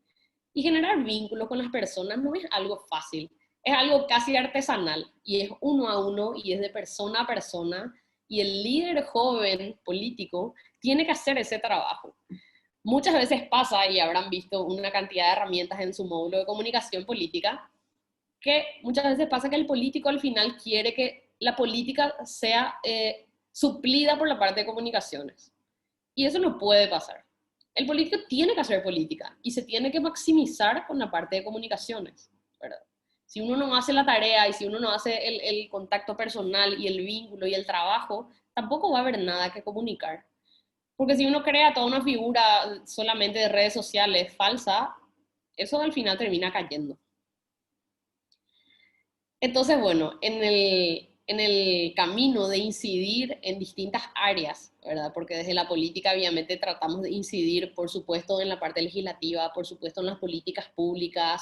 Y generar vínculos con las personas no es algo fácil, es algo casi artesanal y es uno a uno y es de persona a persona y el líder joven político tiene que hacer ese trabajo. Muchas veces pasa, y habrán visto una cantidad de herramientas en su módulo de comunicación política, que muchas veces pasa que el político al final quiere que la política sea suplida por la parte de comunicaciones. Y eso no puede pasar. El político tiene que hacer política y se tiene que maximizar con la parte de comunicaciones, ¿verdad? Si uno no hace la tarea y si uno no hace el contacto personal y el vínculo y el trabajo, tampoco va a haber nada que comunicar. Porque si uno crea toda una figura solamente de redes sociales falsa, eso al final termina cayendo. Entonces, bueno, en el camino de incidir en distintas áreas, ¿verdad? Porque desde la política obviamente tratamos de incidir, por supuesto, en la parte legislativa, por supuesto, en las políticas públicas,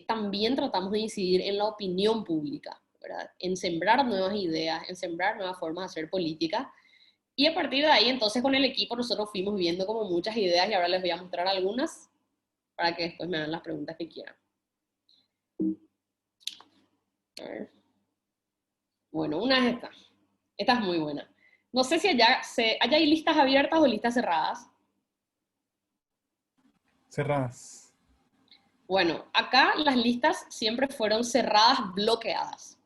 también tratamos de incidir en la opinión pública, ¿verdad? En sembrar nuevas ideas, en sembrar nuevas formas de hacer política. Y a partir de ahí, entonces, con el equipo nosotros fuimos viendo como muchas ideas y ahora les voy a mostrar algunas para que después me hagan las preguntas que quieran. A ver. Bueno, una es esta. Esta es muy buena. No sé si allá hay listas abiertas o listas cerradas. Cerradas. Bueno, acá las listas siempre fueron cerradas, bloqueadas.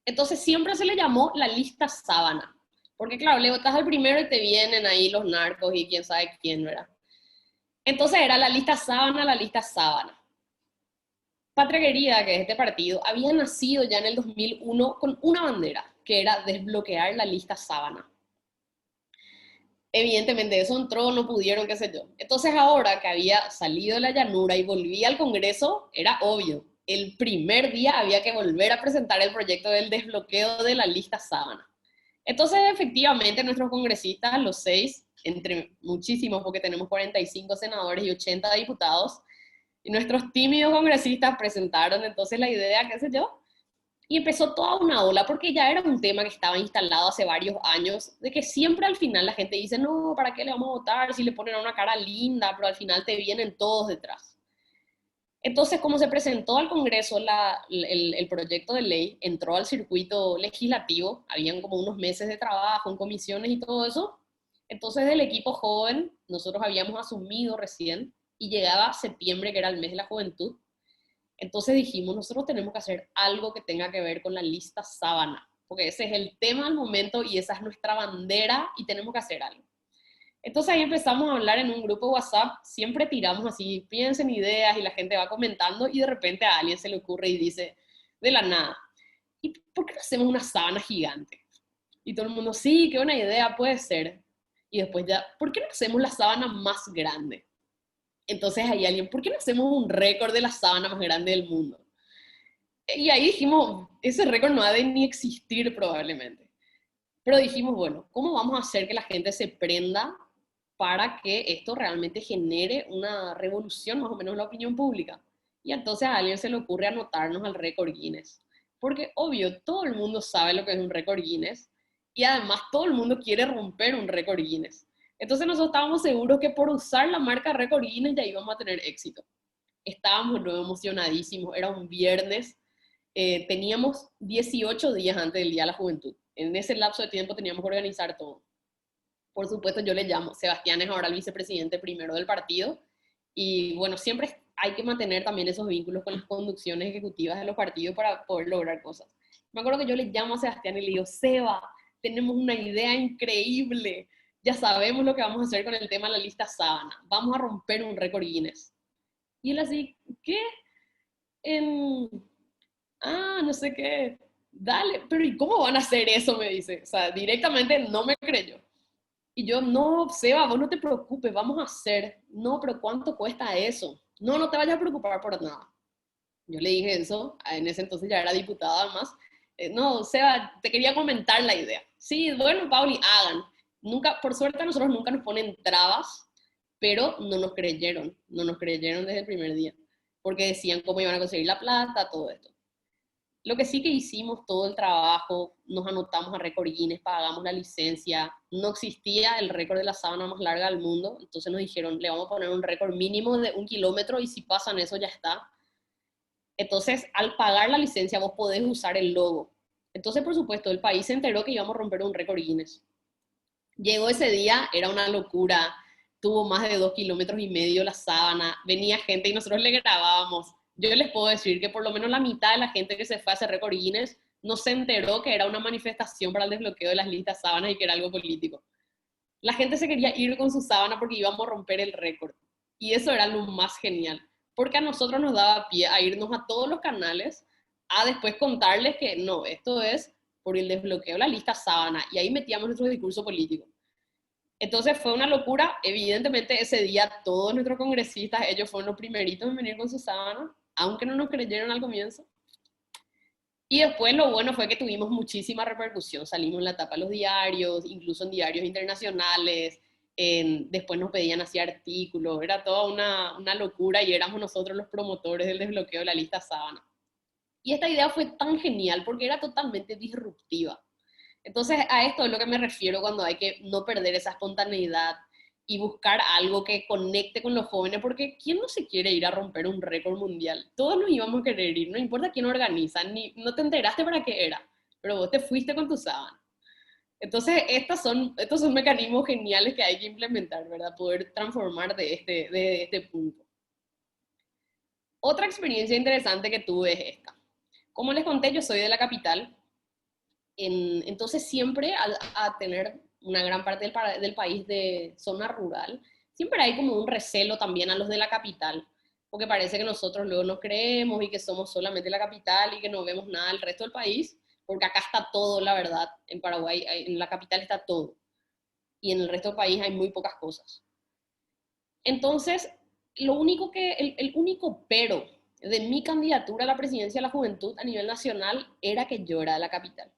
Entonces siempre se le llamó la lista sábana. Porque claro, le votas al primero y te vienen ahí los narcos y quién sabe quién, ¿verdad? Entonces era la lista sábana, la lista sábana. Patria Querida, que es este partido, había nacido ya en el 2001 con una bandera, que era desbloquear la lista sábana. Evidentemente eso entró, no pudieron, qué sé yo. Entonces ahora que había salido de la llanura y volvía al Congreso, era obvio. El primer día había que volver a presentar el proyecto del desbloqueo de la lista sábana. Entonces, efectivamente, nuestros congresistas, los 6, entre muchísimos, porque tenemos 45 senadores y 80 diputados, y nuestros tímidos congresistas presentaron entonces la idea, qué sé yo, y empezó toda una ola, porque ya era un tema que estaba instalado hace varios años, de que siempre al final la gente dice, no, ¿para qué le vamos a votar si le ponen a una cara linda? Pero al final te vienen todos detrás. Entonces, como se presentó al Congreso el proyecto de ley, entró al circuito legislativo, habían como unos meses de trabajo en comisiones y todo eso, entonces del equipo joven, nosotros habíamos asumido recién, y llegaba septiembre, que era el mes de la juventud, entonces dijimos, nosotros tenemos que hacer algo que tenga que ver con la lista sábana, porque ese es el tema del momento y esa es nuestra bandera y tenemos que hacer algo. Entonces ahí empezamos a hablar en un grupo de WhatsApp, siempre tiramos así, piensen ideas y la gente va comentando y de repente a alguien se le ocurre y dice, de la nada, ¿y por qué no hacemos una sábana gigante? Y todo el mundo, sí, qué buena idea, puede ser. Y después ya, ¿por qué no hacemos la sábana más grande? Entonces hay alguien, ¿por qué no hacemos un récord de la sábana más grande del mundo? Y ahí dijimos, ese récord no ha de ni existir probablemente. Pero dijimos, bueno, ¿cómo vamos a hacer que la gente se prenda para que esto realmente genere una revolución más o menos en la opinión pública? Y entonces a alguien se le ocurre anotarnos al récord Guinness. Porque obvio, todo el mundo sabe lo que es un récord Guinness y además todo el mundo quiere romper un récord Guinness. Entonces nosotros estábamos seguros que por usar la marca récord Guinness ya íbamos a tener éxito. Estábamos luego emocionadísimos, era un viernes, teníamos 18 días antes del Día de la Juventud. En ese lapso de tiempo teníamos que organizar todo. Por supuesto, yo le llamo, Sebastián es ahora el vicepresidente primero del partido, y bueno, siempre hay que mantener también esos vínculos con las conducciones ejecutivas de los partidos para poder lograr cosas. Me acuerdo que yo le llamo a Sebastián y le digo, Seba, tenemos una idea increíble, ya sabemos lo que vamos a hacer con el tema de la lista sábana, vamos a romper un récord Guinness. Y él así, ¿qué? No sé qué, dale, pero ¿y cómo van a hacer eso? Me dice. O sea, directamente no me creyó. Y yo, no, Seba, vos no te preocupes, vamos a hacer. No, pero ¿cuánto cuesta eso? No, no te vayas a preocupar por nada. Yo le dije eso, en ese entonces ya era diputada además. No, Seba, te quería comentar la idea. Sí, bueno, Pauli, hagan. Nunca, por suerte a nosotros nunca nos ponen trabas, pero no nos creyeron desde el primer día, porque decían cómo iban a conseguir la plata, todo esto. Lo que sí que hicimos todo el trabajo, nos anotamos a récord Guinness, pagamos la licencia, no existía el récord de la sábana más larga del mundo, entonces nos dijeron, le vamos a poner un récord mínimo de 1 kilómetro y si pasan eso ya está. Entonces, al pagar la licencia vos podés usar el logo. Entonces, por supuesto, el país se enteró que íbamos a romper un récord Guinness. Llegó ese día, era una locura, tuvo más de 2,5 kilómetros la sábana, venía gente y nosotros le grabábamos. Yo les puedo decir que por lo menos la mitad de la gente que se fue a hacer récord Guinness no se enteró que era una manifestación para el desbloqueo de las listas sábanas y que era algo político. La gente se quería ir con su sábana porque íbamos a romper el récord. Y eso era lo más genial, porque a nosotros nos daba pie a irnos a todos los canales a después contarles que no, esto es por el desbloqueo de la lista sábana, y ahí metíamos nuestro discurso político. Entonces fue una locura. Evidentemente ese día todos nuestros congresistas, ellos fueron los primeritos en venir con su sábana, aunque no nos creyeron al comienzo. Y después lo bueno fue que tuvimos muchísima repercusión. Salimos en la tapa de los diarios, incluso en diarios internacionales. Después nos pedían así artículos. Era toda una locura y éramos nosotros los promotores del desbloqueo de la lista sábana. Y esta idea fue tan genial porque era totalmente disruptiva. Entonces, a esto es lo que me refiero cuando hay que no perder esa espontaneidad y buscar algo que conecte con los jóvenes, porque ¿quién no se quiere ir a romper un récord mundial? Todos nos íbamos a querer ir, no importa quién organiza, ni no te enteraste para qué era, pero vos te fuiste con tu sábana. Entonces, estos son mecanismos geniales que hay que implementar, ¿verdad? Poder transformar de este punto. Otra experiencia interesante que tuve es esta. Como les conté, yo soy de la capital, entonces siempre a tener una gran parte del país de zona rural, siempre hay como un recelo también a los de la capital, porque parece que nosotros luego nos creemos y que somos solamente la capital y que no vemos nada del resto del país, porque acá está todo, la verdad, en Paraguay, en la capital está todo, y en el resto del país hay muy pocas cosas. Entonces, el único pero de mi candidatura a la presidencia de la juventud a nivel nacional era que yo era de la capital.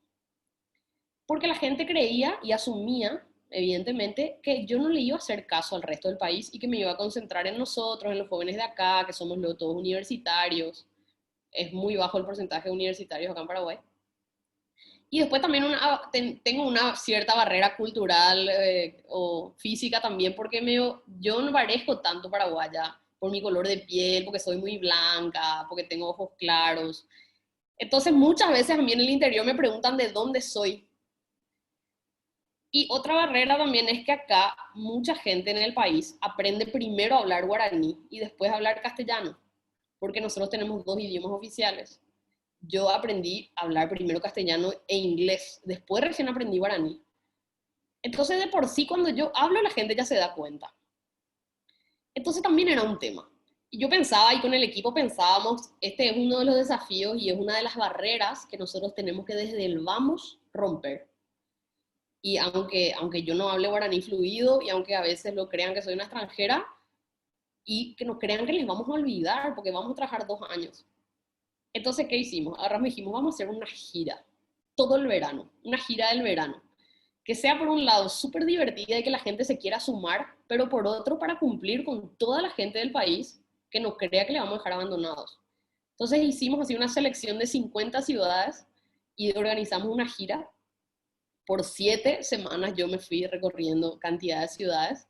Porque la gente creía y asumía, evidentemente, que yo no le iba a hacer caso al resto del país y que me iba a concentrar en nosotros, en los jóvenes de acá, que somos luego todos universitarios. Es muy bajo el porcentaje de universitarios acá en Paraguay. Y después también tengo una cierta barrera cultural o física también, porque yo no parezco tanto paraguaya por mi color de piel, porque soy muy blanca, porque tengo ojos claros. Entonces muchas veces a mí en el interior me preguntan de dónde soy. Y otra barrera también es que acá mucha gente en el país aprende primero a hablar guaraní y después a hablar castellano, porque nosotros tenemos dos idiomas oficiales. Yo aprendí a hablar primero castellano e inglés, después recién aprendí guaraní. Entonces de por sí cuando yo hablo la gente ya se da cuenta. Entonces también era un tema. Y yo pensaba, y con el equipo pensábamos, este es uno de los desafíos y es una de las barreras que nosotros tenemos que desde el vamos romper. Y aunque yo no hable guaraní fluido y aunque a veces lo crean que soy una extranjera y que no crean que les vamos a olvidar porque vamos a trabajar 2 años. Entonces, ¿qué hicimos? Ahora me dijimos, vamos a hacer una gira todo el verano, una gira del verano, que sea por un lado súper divertida y que la gente se quiera sumar, pero por otro para cumplir con toda la gente del país que no crea que le vamos a dejar abandonados. Entonces hicimos así una selección de 50 ciudades y organizamos una gira. Por 7 semanas yo me fui recorriendo cantidad de ciudades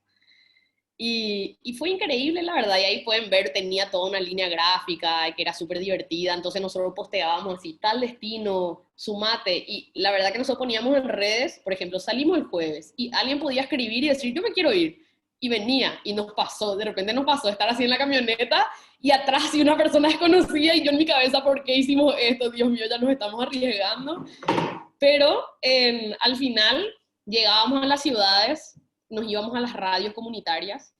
y fue increíble, la verdad. Y ahí pueden ver, tenía toda una línea gráfica que era súper divertida. Entonces nosotros posteábamos así, tal destino, sumate. Y la verdad que nosotros poníamos en redes, por ejemplo, salimos el jueves y alguien podía escribir y decir, yo me quiero ir. Y venía y nos pasó, de repente nos pasó estar así en la camioneta y atrás y una persona desconocida y yo en mi cabeza, ¿por qué hicimos esto? Dios mío, ya nos estamos arriesgando. Pero al final llegábamos a las ciudades, nos íbamos a las radios comunitarias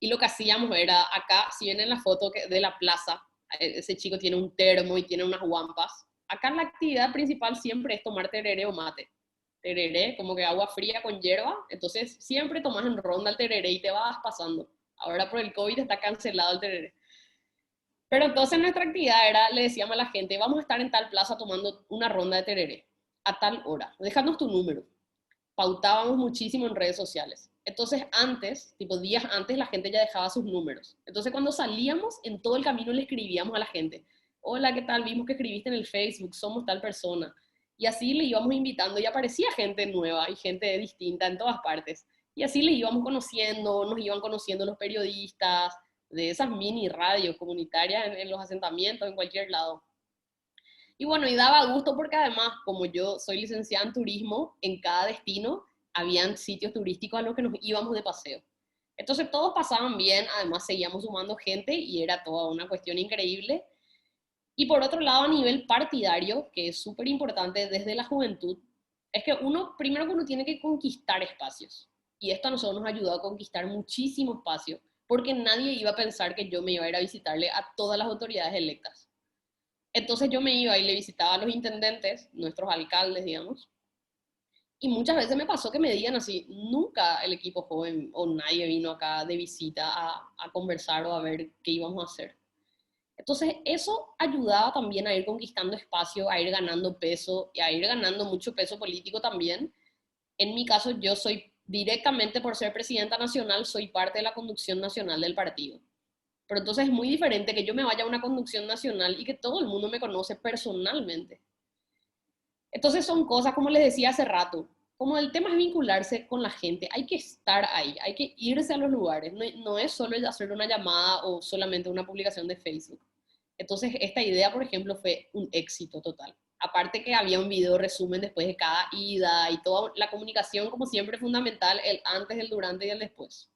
y lo que hacíamos era, acá, si ven en la foto de la plaza, ese chico tiene un termo y tiene unas guampas, Acá la actividad principal siempre es tomar tereré o mate. Tereré, como que agua fría con hierba, entonces siempre tomas en ronda el tereré y te vas pasando. Ahora por el COVID está cancelado el tereré. Pero entonces nuestra actividad era, le decíamos a la gente, vamos a estar en tal plaza tomando una ronda de tereré a tal hora, déjanos tu número. Pautábamos muchísimo en redes sociales. Entonces antes, tipo días antes, la gente ya dejaba sus números. Entonces cuando salíamos, en todo el camino le escribíamos a la gente, hola, ¿qué tal? Vimos que escribiste en el Facebook, somos tal persona. Y así le íbamos invitando y aparecía gente nueva y gente distinta en todas partes. Y así le íbamos conociendo, nos iban conociendo los periodistas de esas mini radios comunitarias en los asentamientos, en cualquier lado. Y bueno, y daba gusto porque además, como yo soy licenciada en turismo, en cada destino habían sitios turísticos a los que nos íbamos de paseo. Entonces todos pasaban bien, además seguíamos sumando gente y era toda una cuestión increíble. Y por otro lado, a nivel partidario, que es súper importante desde la juventud, es que primero que uno tiene que conquistar espacios. Y esto a nosotros nos ayudó a conquistar muchísimo espacio, porque nadie iba a pensar que yo me iba a ir a visitarle a todas las autoridades electas. Entonces yo me iba y le visitaba a los intendentes, nuestros alcaldes, digamos, y muchas veces me pasó que me digan así, nunca el equipo joven o nadie vino acá de visita a conversar o a ver qué íbamos a hacer. Entonces eso ayudaba también a ir conquistando espacio, a ir ganando peso y a ir ganando mucho peso político también. En mi caso yo soy directamente por ser presidenta nacional, soy parte de la conducción nacional del partido. Pero entonces es muy diferente que yo me vaya a una conducción nacional y que todo el mundo me conoce personalmente. Entonces son cosas, como les decía hace rato, como el tema es vincularse con la gente, hay que estar ahí, hay que irse a los lugares, no es solo hacer una llamada o solamente una publicación de Facebook. Entonces esta idea, por ejemplo, fue un éxito total. Aparte que había un video resumen después de cada ida y toda la comunicación, como siempre, fundamental, el antes, el durante y el después.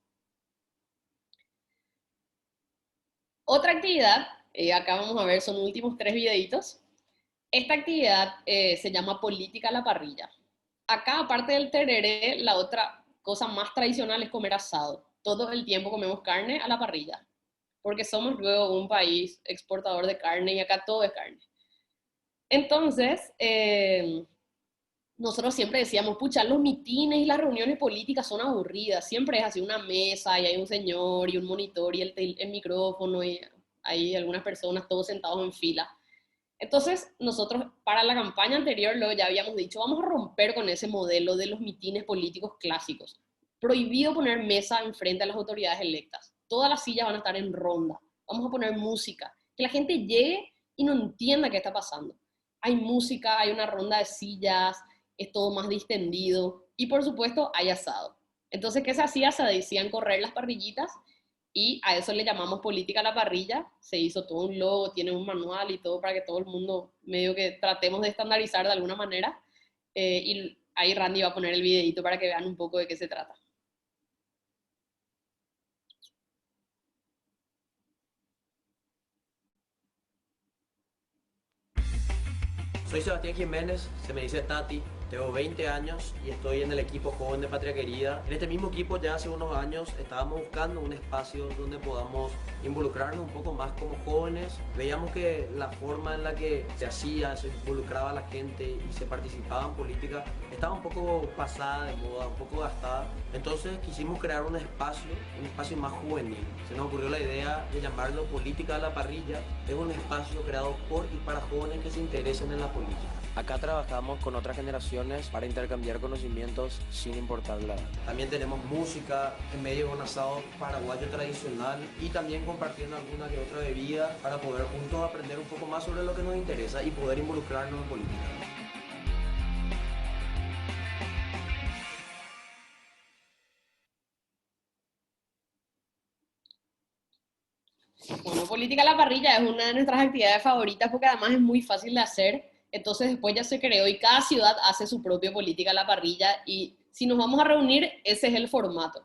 Otra actividad, acá vamos a ver, son últimos 3 videitos. Esta actividad se llama política a la parrilla. Acá, aparte del tereré, la otra cosa más tradicional es comer asado. Todo el tiempo comemos carne a la parrilla, porque somos luego un país exportador de carne y acá todo es carne. Entonces, nosotros siempre decíamos, pucha, los mitines y las reuniones políticas son aburridas, siempre es así una mesa y hay un señor y un monitor y el micrófono y hay algunas personas todos sentados en fila. Entonces, nosotros para la campaña anterior luego ya habíamos dicho, vamos a romper con ese modelo de los mitines políticos clásicos. Prohibido poner mesa enfrente a las autoridades electas. Todas las sillas van a estar en ronda. Vamos a poner música. Que la gente llegue y no entienda qué está pasando. Hay música, hay una ronda de sillas, es todo más distendido y por supuesto hay asado. Entonces, ¿qué se hacía? Se decían correr las parrillitas y a eso le llamamos política a la parrilla. Se hizo todo un logo, tiene un manual y todo para que todo el mundo medio que tratemos de estandarizar de alguna manera. Y ahí Randy va a poner el videito para que vean un poco de qué se trata. Soy Sebastián Jiménez, se me dice Tati, tengo 20 años y estoy en el equipo joven de Patria Querida. En este mismo equipo ya hace unos años estábamos buscando un espacio donde podamos involucrarnos un poco más como jóvenes. Veíamos que la forma en la que se hacía, se involucraba a la gente y se participaba en política estaba un poco pasada de moda, un poco gastada. Entonces quisimos crear un espacio más juvenil. Se nos ocurrió la idea de llamarlo Política a la Parrilla. Es un espacio creado por y para jóvenes que se interesen en la política. Acá trabajamos con otras generaciones para intercambiar conocimientos sin importar la edad. También tenemos música en medio de un asado paraguayo tradicional y también compartiendo alguna que otra bebida para poder juntos aprender un poco más sobre lo que nos interesa y poder involucrarnos en política. Bueno, política a la parrilla es una de nuestras actividades favoritas porque además es muy fácil de hacer. Entonces después ya se creó y cada ciudad hace su propia política a la parrilla y si nos vamos a reunir, ese es el formato.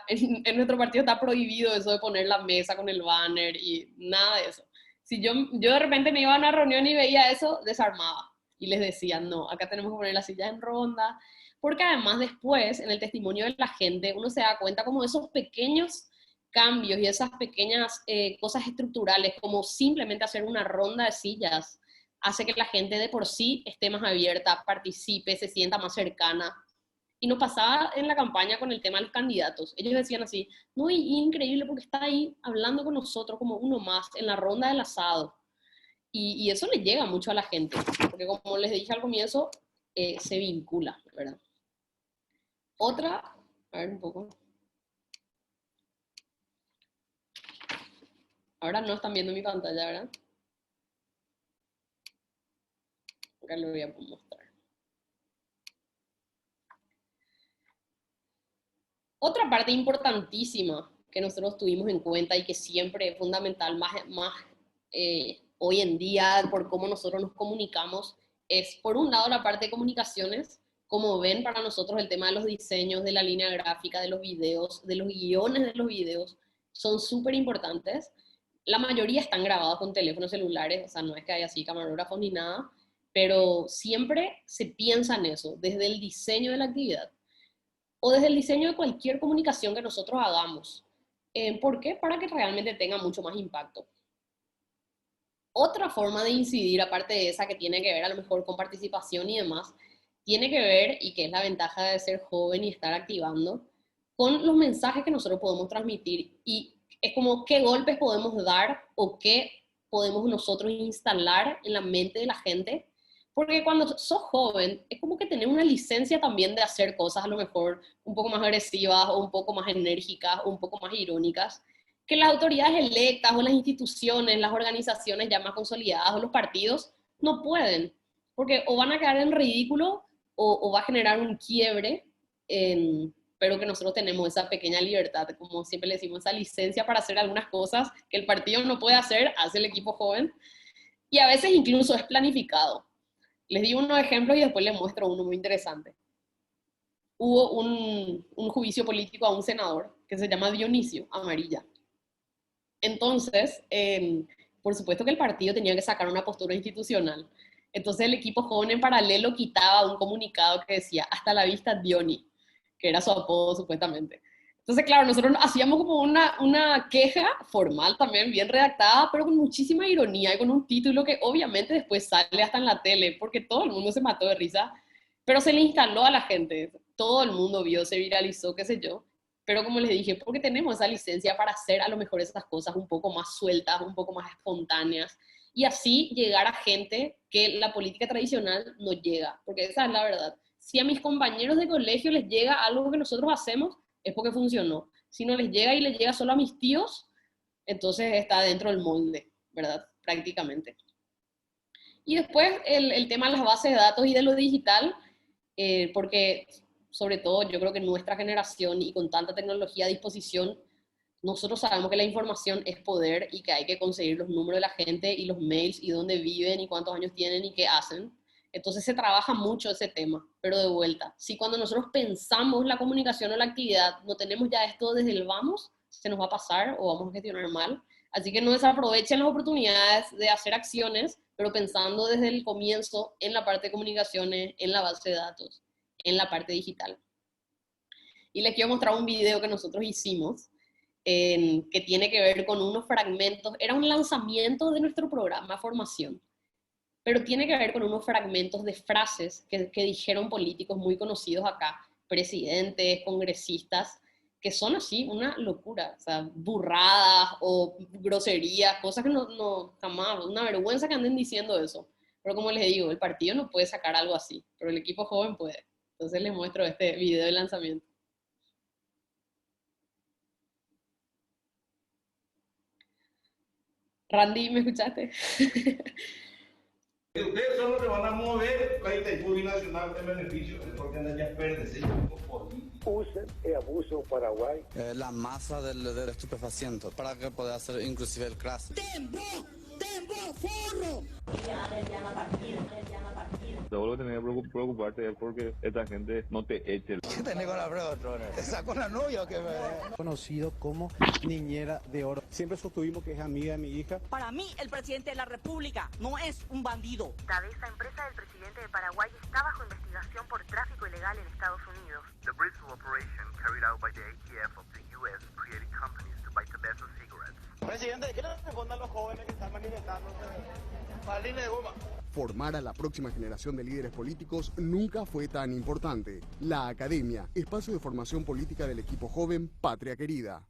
En nuestro partido está prohibido eso de poner la mesa con el banner y nada de eso. Si yo de repente me iba a una reunión y veía eso, desarmaba y les decía, no, acá tenemos que poner las sillas en ronda, porque además después, en el testimonio de la gente, uno se da cuenta como de esos pequeños cambios y esas pequeñas cosas estructurales, como simplemente hacer una ronda de sillas, hace que la gente de por sí esté más abierta, participe, se sienta más cercana. Y nos pasaba en la campaña con el tema de los candidatos. Ellos decían así, no, y increíble porque está ahí hablando con nosotros como uno más en la ronda del asado. Y eso le llega mucho a la gente, porque como les dije al comienzo, se vincula, ¿verdad? Otra, a ver un poco. Ahora no están viendo mi pantalla, ¿verdad? Acá lo voy a mostrar. Otra parte importantísima que nosotros tuvimos en cuenta y que siempre es fundamental, más hoy en día, por cómo nosotros nos comunicamos, es por un lado la parte de comunicaciones. Como ven, para nosotros el tema de los diseños, de la línea gráfica, de los videos, de los guiones de los videos, son súper importantes. La mayoría están grabados con teléfonos celulares, o sea, no es que haya así camarógrafos ni nada, pero siempre se piensa en eso, desde el diseño de la actividad o desde el diseño de cualquier comunicación que nosotros hagamos. ¿Por qué? Para que realmente tenga mucho más impacto. Otra forma de incidir, aparte de esa que tiene que ver a lo mejor con participación y demás, tiene que ver, y que es la ventaja de ser joven y estar activando, con los mensajes que nosotros podemos transmitir. Y es como qué golpes podemos dar o qué podemos nosotros instalar en la mente de la gente. Porque cuando sos joven, es como que tenés una licencia también de hacer cosas a lo mejor un poco más agresivas o un poco más enérgicas o un poco más irónicas, que las autoridades electas o las instituciones, las organizaciones ya más consolidadas o los partidos no pueden. Porque o van a quedar en ridículo o va a generar un quiebre, pero que nosotros tenemos esa pequeña libertad, como siempre le decimos, esa licencia para hacer algunas cosas que el partido no puede hacer, hace el equipo joven, y a veces incluso es planificado. Les digo unos ejemplos y después les muestro uno muy interesante. Hubo un juicio político a un senador que se llama Dionisio Amarilla. Entonces, por supuesto que el partido tenía que sacar una postura institucional. Entonces el equipo joven en paralelo quitaba un comunicado que decía, hasta la vista Dioni, que era su apodo supuestamente. Entonces, claro, nosotros hacíamos como una queja formal también, bien redactada, pero con muchísima ironía y con un título que obviamente después sale hasta en la tele, porque todo el mundo se mató de risa, pero se le instaló a la gente, todo el mundo vio, se viralizó, qué sé yo, pero como les dije, porque tenemos esa licencia para hacer a lo mejor esas cosas un poco más sueltas, un poco más espontáneas, y así llegar a gente que la política tradicional no llega, porque esa es la verdad. Si a mis compañeros de colegio les llega algo que nosotros hacemos, es porque funcionó. Si no les llega y les llega solo a mis tíos, entonces está dentro del molde, ¿verdad? Prácticamente. Y después el tema de las bases de datos y de lo digital, porque sobre todo yo creo que nuestra generación y con tanta tecnología a disposición, nosotros sabemos que la información es poder y que hay que conseguir los números de la gente y los mails y dónde viven y cuántos años tienen y qué hacen. Entonces se trabaja mucho ese tema, pero de vuelta, si cuando nosotros pensamos la comunicación o la actividad no tenemos ya esto desde el vamos, se nos va a pasar o vamos a gestionar mal. Así que no desaprovechen las oportunidades de hacer acciones, pero pensando desde el comienzo en la parte de comunicaciones, en la base de datos, en la parte digital. Y les quiero mostrar un video que nosotros hicimos, que tiene que ver con unos fragmentos, era un lanzamiento de nuestro programa de formación, pero tiene que ver con unos fragmentos de frases que dijeron políticos muy conocidos acá, presidentes, congresistas, que son así una locura, o sea, burradas o groserías, cosas que no jamás, una vergüenza que anden diciendo eso. Pero como les digo, el partido no puede sacar algo así, pero el equipo joven puede. Entonces les muestro este video de lanzamiento. Randy, ¿me escuchaste? Ustedes son los que van a mover la Itaipú Binacional de beneficio, porque andan ya perder Usen y abuso Paraguay. La masa del estupefaciente para que pueda hacer inclusive el crash. ¡Tembo! ¡Forro! Todo lo que tenés que preocuparte es porque esta gente no te eche. ¿Qué tenés con la brotona? ¿Te sacó la novia o qué? Conocido como Niñera de Oro. Siempre sostuvimos que es amiga de mi hija. Para mí, el presidente de la República no es un bandido. Esta empresa del presidente de Paraguay está bajo investigación por tráfico ilegal en Estados Unidos. The Bristol operation carried out by the ATF of the U.S. created companies to buy tobacco cigarettes. Presidente, ¿qué le responden a los jóvenes que están manifestándose? Balines de goma. Formar a la próxima generación de líderes políticos nunca fue tan importante. La Academia, espacio de formación política del equipo joven Patria Querida.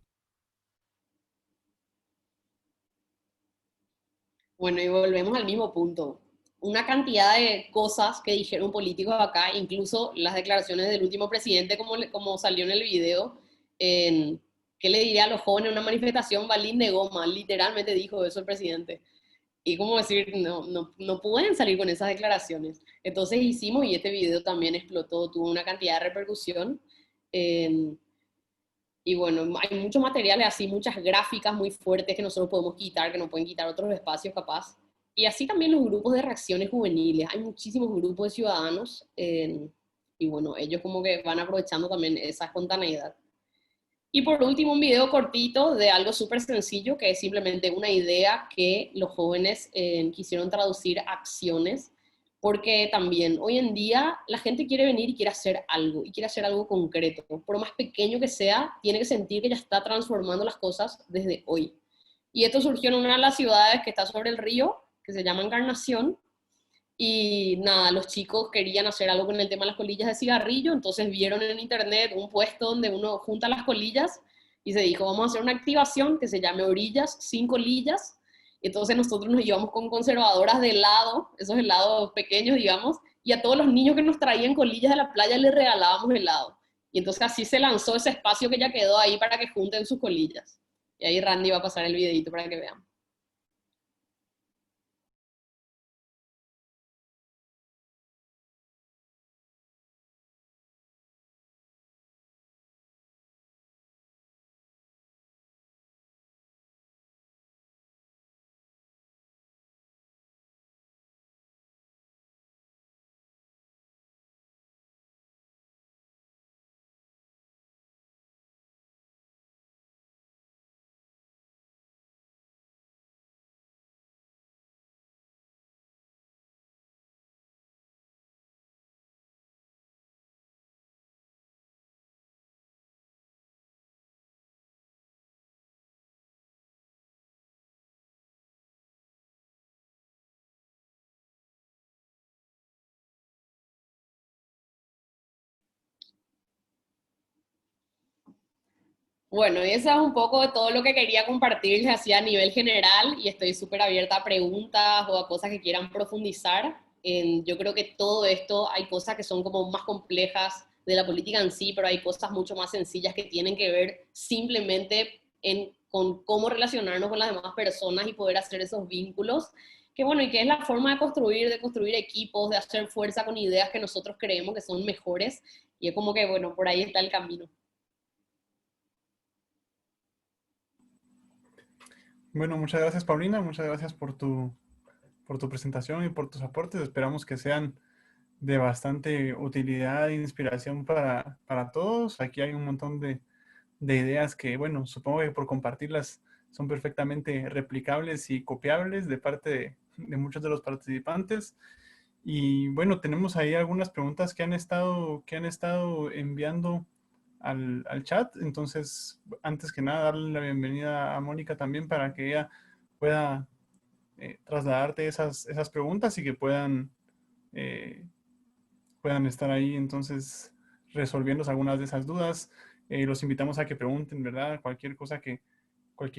Bueno, y volvemos al mismo punto. Una cantidad de cosas que dijeron políticos acá, incluso las declaraciones del último presidente, como salió en el video, ¿qué le diría a los jóvenes en una manifestación? Balín de goma, literalmente dijo eso el presidente. Y como decir, no pueden salir con esas declaraciones. Entonces hicimos, y este video también explotó, tuvo una cantidad de repercusión. Y bueno, hay muchos materiales así, muchas gráficas muy fuertes que nosotros podemos quitar, que no pueden quitar otros espacios capaz. Y así también los grupos de reacciones juveniles. Hay muchísimos grupos de ciudadanos y bueno, ellos como que van aprovechando también esa espontaneidad. Y por último, un video cortito de algo súper sencillo, que es simplemente una idea que los jóvenes quisieron traducir a acciones, porque también hoy en día la gente quiere venir y quiere hacer algo, y quiere hacer algo concreto. Por más pequeño que sea, tiene que sentir que ya está transformando las cosas desde hoy. Y esto surgió en una de las ciudades que está sobre el río, que se llama Encarnación, y nada, los chicos querían hacer algo con el tema de las colillas de cigarrillo, entonces vieron en internet un puesto donde uno junta las colillas y se dijo, vamos a hacer una activación que se llame Orillas sin colillas. Entonces nosotros nos íbamos con conservadoras de helado, esos helados pequeños, digamos, y a todos los niños que nos traían colillas de la playa les regalábamos helado. Y entonces así se lanzó ese espacio que ya quedó ahí para que junten sus colillas. Y ahí Randy va a pasar el videito para que vean. Bueno, y eso es un poco de todo lo que quería compartirles así a nivel general y estoy súper abierta a preguntas o a cosas que quieran profundizar. Yo creo que todo esto, hay cosas que son como más complejas de la política en sí, pero hay cosas mucho más sencillas que tienen que ver simplemente con cómo relacionarnos con las demás personas y poder hacer esos vínculos. Que bueno, y que es la forma de construir equipos, de hacer fuerza con ideas que nosotros creemos que son mejores. Y es como que, bueno, por ahí está el camino. Bueno, muchas gracias, Paulina, muchas gracias por tu presentación y por tus aportes. Esperamos que sean de bastante utilidad e inspiración para todos. Aquí hay un montón de ideas que, bueno, supongo que por compartirlas son perfectamente replicables y copiables de parte de muchos de los participantes. Y bueno, tenemos ahí algunas preguntas que han estado enviando al chat. Entonces, antes que nada, darle la bienvenida a Mónica también para que ella pueda trasladarte esas preguntas y que puedan estar ahí entonces resolviendo algunas de esas dudas. Los invitamos a que pregunten, ¿verdad? Cualquier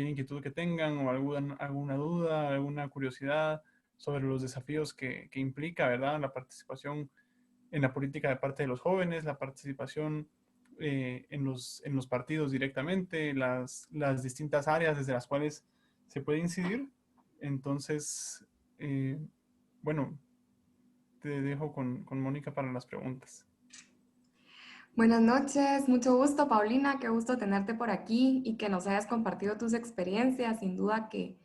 inquietud que tengan o alguna duda, alguna curiosidad sobre los desafíos que implica, ¿verdad? La participación en la política de parte de los jóvenes, la participación en los partidos directamente, las distintas áreas desde las cuales se puede incidir. Entonces, bueno, te dejo con Mónica para las preguntas. Buenas noches, mucho gusto, Paulina, qué gusto tenerte por aquí y que nos hayas compartido tus experiencias, sin duda que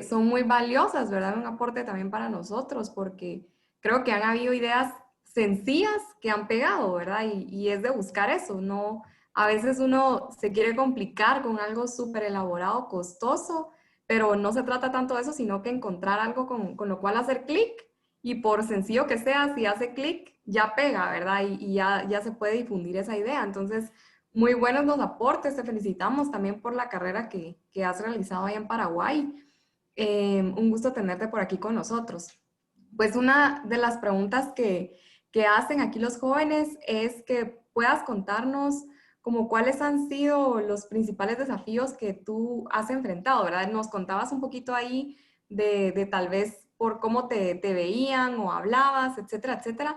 son muy valiosas, ¿verdad? Un aporte también para nosotros, porque creo que han habido ideas sencillas que han pegado, ¿verdad? Y es de buscar eso, ¿no? A veces uno se quiere complicar con algo súper elaborado, costoso, pero no se trata tanto de eso, sino que encontrar algo con lo cual hacer clic, y por sencillo que sea, si hace clic, ya pega, ¿verdad? Y ya se puede difundir esa idea. Entonces, muy buenos los aportes, te felicitamos también por la carrera que has realizado ahí en Paraguay. Un gusto tenerte por aquí con nosotros. Pues una de las preguntas que hacen aquí los jóvenes es que puedas contarnos como cuáles han sido los principales desafíos que tú has enfrentado, ¿verdad? Nos contabas un poquito ahí de tal vez por cómo te veían o hablabas, etcétera, etcétera,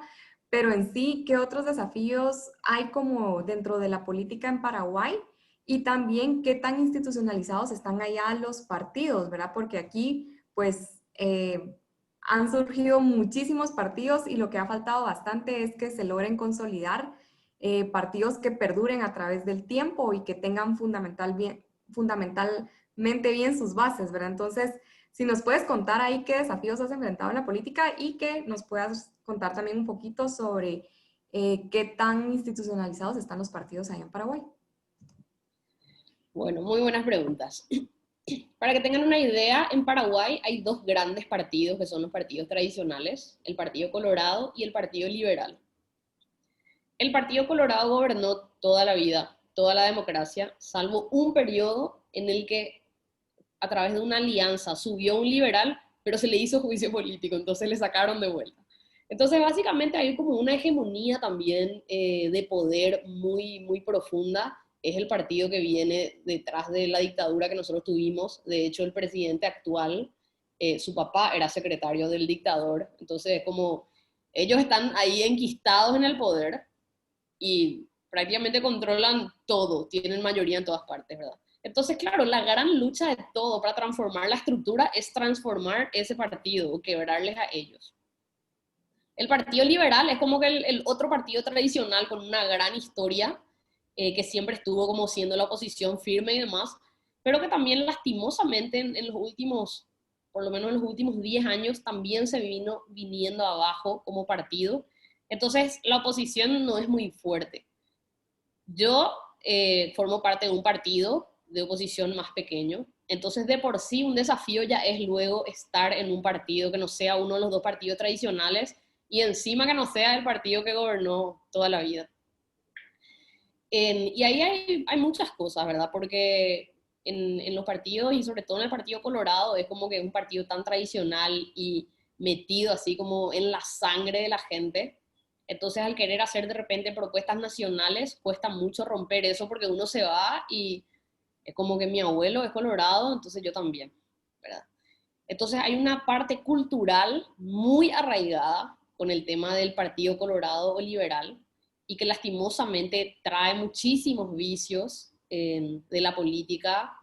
pero en sí, ¿qué otros desafíos hay como dentro de la política en Paraguay? Y también, ¿qué tan institucionalizados están allá los partidos, ¿verdad? Porque aquí, pues, han surgido muchísimos partidos y lo que ha faltado bastante es que se logren consolidar partidos que perduren a través del tiempo y que tengan fundamentalmente bien sus bases, ¿verdad? Entonces, si nos puedes contar ahí qué desafíos has enfrentado en la política y que nos puedas contar también un poquito sobre qué tan institucionalizados están los partidos allá en Paraguay. Bueno, muy buenas preguntas. Para que tengan una idea, en Paraguay hay dos grandes partidos que son los partidos tradicionales, el Partido Colorado y el Partido Liberal. El Partido Colorado gobernó toda la vida, toda la democracia, salvo un periodo en el que a través de una alianza subió un liberal, pero se le hizo juicio político, entonces le sacaron de vuelta. Entonces básicamente hay como una hegemonía también de poder muy, muy profunda. Es el partido que viene detrás de la dictadura que nosotros tuvimos. De hecho, el presidente actual, su papá era secretario del dictador. Entonces, como ellos están ahí enquistados en el poder y prácticamente controlan todo, tienen mayoría en todas partes, ¿verdad? Entonces, claro, la gran lucha de todo para transformar la estructura es transformar ese partido o quebrarles a ellos. El Partido Liberal es como que el otro partido tradicional con una gran historia, que siempre estuvo como siendo la oposición firme y demás, pero que también lastimosamente en los últimos, por lo menos en los últimos 10 años, también se vino viniendo abajo como partido. Entonces la oposición no es muy fuerte. Yo formo parte de un partido de oposición más pequeño, entonces de por sí un desafío ya es luego estar en un partido que no sea uno de los dos partidos tradicionales y encima que no sea el partido que gobernó toda la vida. Y ahí hay muchas cosas, ¿verdad? Porque en los partidos, y sobre todo en el Partido Colorado, es como que un partido tan tradicional y metido así como en la sangre de la gente. Entonces, al querer hacer de repente propuestas nacionales, cuesta mucho romper eso porque uno se va y es como que mi abuelo es colorado, entonces yo también, ¿verdad? Entonces, hay una parte cultural muy arraigada con el tema del Partido Colorado o liberal, y que lastimosamente trae muchísimos vicios de la política,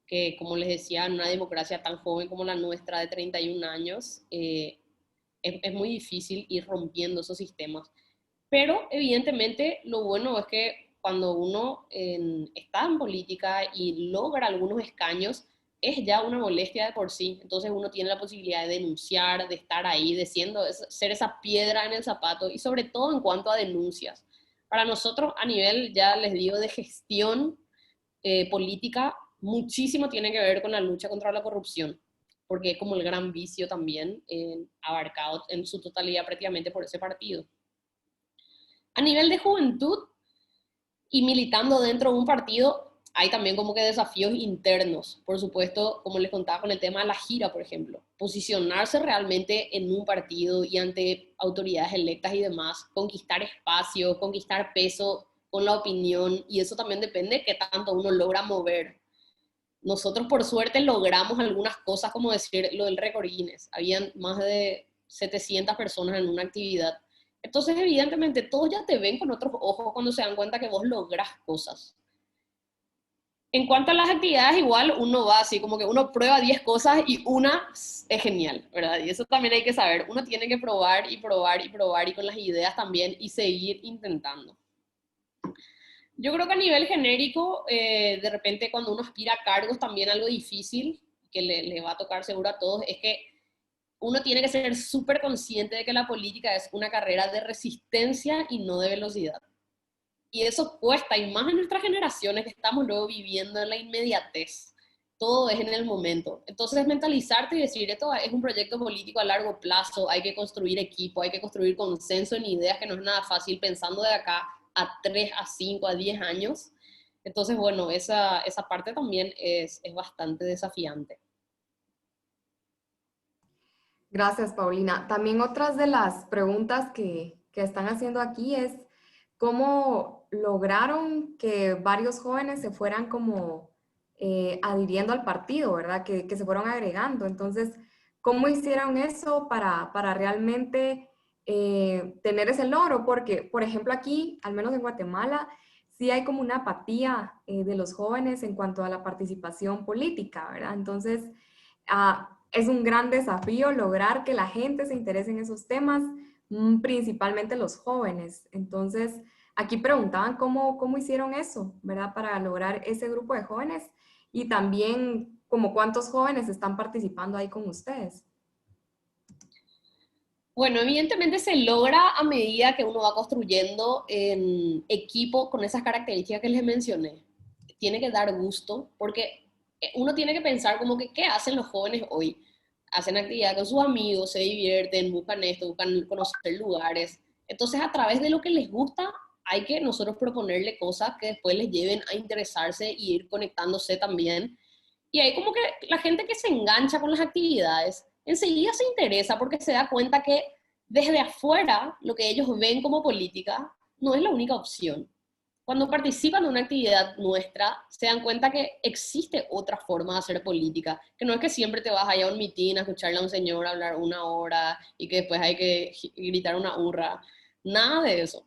que como les decía, en una democracia tan joven como la nuestra de 31 años, es muy difícil ir rompiendo esos sistemas. Pero evidentemente lo bueno es que cuando uno está en política y logra algunos escaños, es ya una molestia de por sí. Entonces uno tiene la posibilidad de denunciar, de estar ahí, de ser esa piedra en el zapato, y sobre todo en cuanto a denuncias. Para nosotros, a nivel, ya les digo, de gestión política, muchísimo tiene que ver con la lucha contra la corrupción, porque es como el gran vicio también abarcado en su totalidad prácticamente por ese partido. A nivel de juventud y militando dentro de un partido, hay también como que desafíos internos. Por supuesto, como les contaba con el tema de la gira, por ejemplo. Posicionarse realmente en un partido y ante autoridades electas y demás, conquistar espacio, conquistar peso con la opinión, y eso también depende de qué tanto uno logra mover. Nosotros, por suerte, logramos algunas cosas, como decir lo del récord Guinness. Habían más de 700 personas en una actividad. Entonces, evidentemente, todos ya te ven con otros ojos cuando se dan cuenta que vos lográs cosas. En cuanto a las actividades, igual uno va así, como que uno prueba 10 cosas y una es genial, ¿verdad? Y eso también hay que saber. Uno tiene que probar y probar y probar, y con las ideas también, y seguir intentando. Yo creo que a nivel genérico, de repente cuando uno aspira a cargos, también algo difícil, que le va a tocar seguro a todos, es que uno tiene que ser súper consciente de que la política es una carrera de resistencia y no de velocidad. Y eso cuesta, y más en nuestras generaciones que estamos luego viviendo en la inmediatez. Todo es en el momento. Entonces, mentalizarte y decir, esto es un proyecto político a largo plazo, hay que construir equipo, hay que construir consenso en ideas, que no es nada fácil pensando de acá a 3, a 5, a 10 años. Entonces, bueno, esa parte también es bastante desafiante. Gracias, Paulina. También otras de las preguntas que están haciendo aquí es cómo lograron que varios jóvenes se fueran como adhiriendo al partido, ¿verdad? Que se fueron agregando. Entonces, ¿cómo hicieron eso para realmente tener ese logro? Porque, por ejemplo, aquí, al menos en Guatemala, sí hay como una apatía de los jóvenes en cuanto a la participación política, ¿verdad? Entonces, es un gran desafío lograr que la gente se interese en esos temas, principalmente los jóvenes. Entonces, aquí preguntaban cómo hicieron eso, ¿verdad? Para lograr ese grupo de jóvenes y también como cuántos jóvenes están participando ahí con ustedes. Bueno, evidentemente se logra a medida que uno va construyendo en equipo con esas características que les mencioné. Tiene que dar gusto, porque uno tiene que pensar como que, ¿qué hacen los jóvenes hoy? Hacen actividad con sus amigos, se divierten, buscan esto, buscan conocer lugares. Entonces, a través de lo que les gusta, hay que nosotros proponerle cosas que después les lleven a interesarse y ir conectándose también. Y hay como que la gente que se engancha con las actividades, enseguida se interesa porque se da cuenta que desde afuera, lo que ellos ven como política no es la única opción. Cuando participan de una actividad nuestra, se dan cuenta que existe otra forma de hacer política, que no es que siempre te vas allá a un mitin a escucharle a un señor hablar 1 hora y que después hay que gritar una hurra. Nada de eso.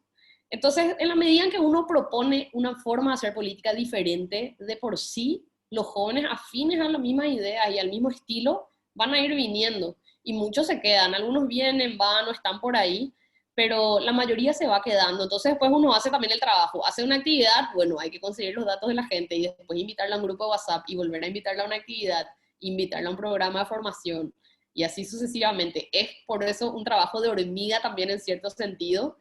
Entonces, en la medida en que uno propone una forma de hacer política diferente, de por sí, los jóvenes afines a las mismas ideas y al mismo estilo van a ir viniendo. Y muchos se quedan, algunos vienen, van o están por ahí, pero la mayoría se va quedando. Entonces después uno hace también el trabajo, hace una actividad, bueno, hay que conseguir los datos de la gente y después invitarla a un grupo de WhatsApp y volver a invitarla a una actividad, invitarla a un programa de formación y así sucesivamente. Es por eso un trabajo de hormiga también en cierto sentido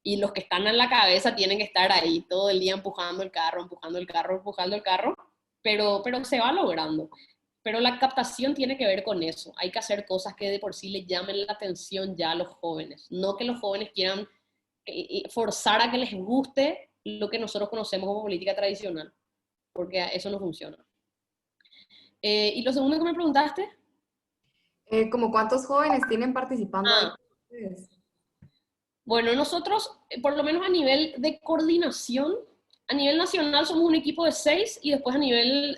y los que están en la cabeza tienen que estar ahí todo el día empujando el carro, pero se va logrando. Pero la captación tiene que ver con eso. Hay que hacer cosas que de por sí les llamen la atención ya a los jóvenes. No que los jóvenes quieran forzar a que les guste lo que nosotros conocemos como política tradicional, porque eso no funciona. ¿Y lo segundo que me preguntaste? ¿Como cuántos jóvenes tienen participando ahí? Bueno, nosotros, por lo menos a nivel de coordinación, a nivel nacional somos un equipo de 6 y después a nivel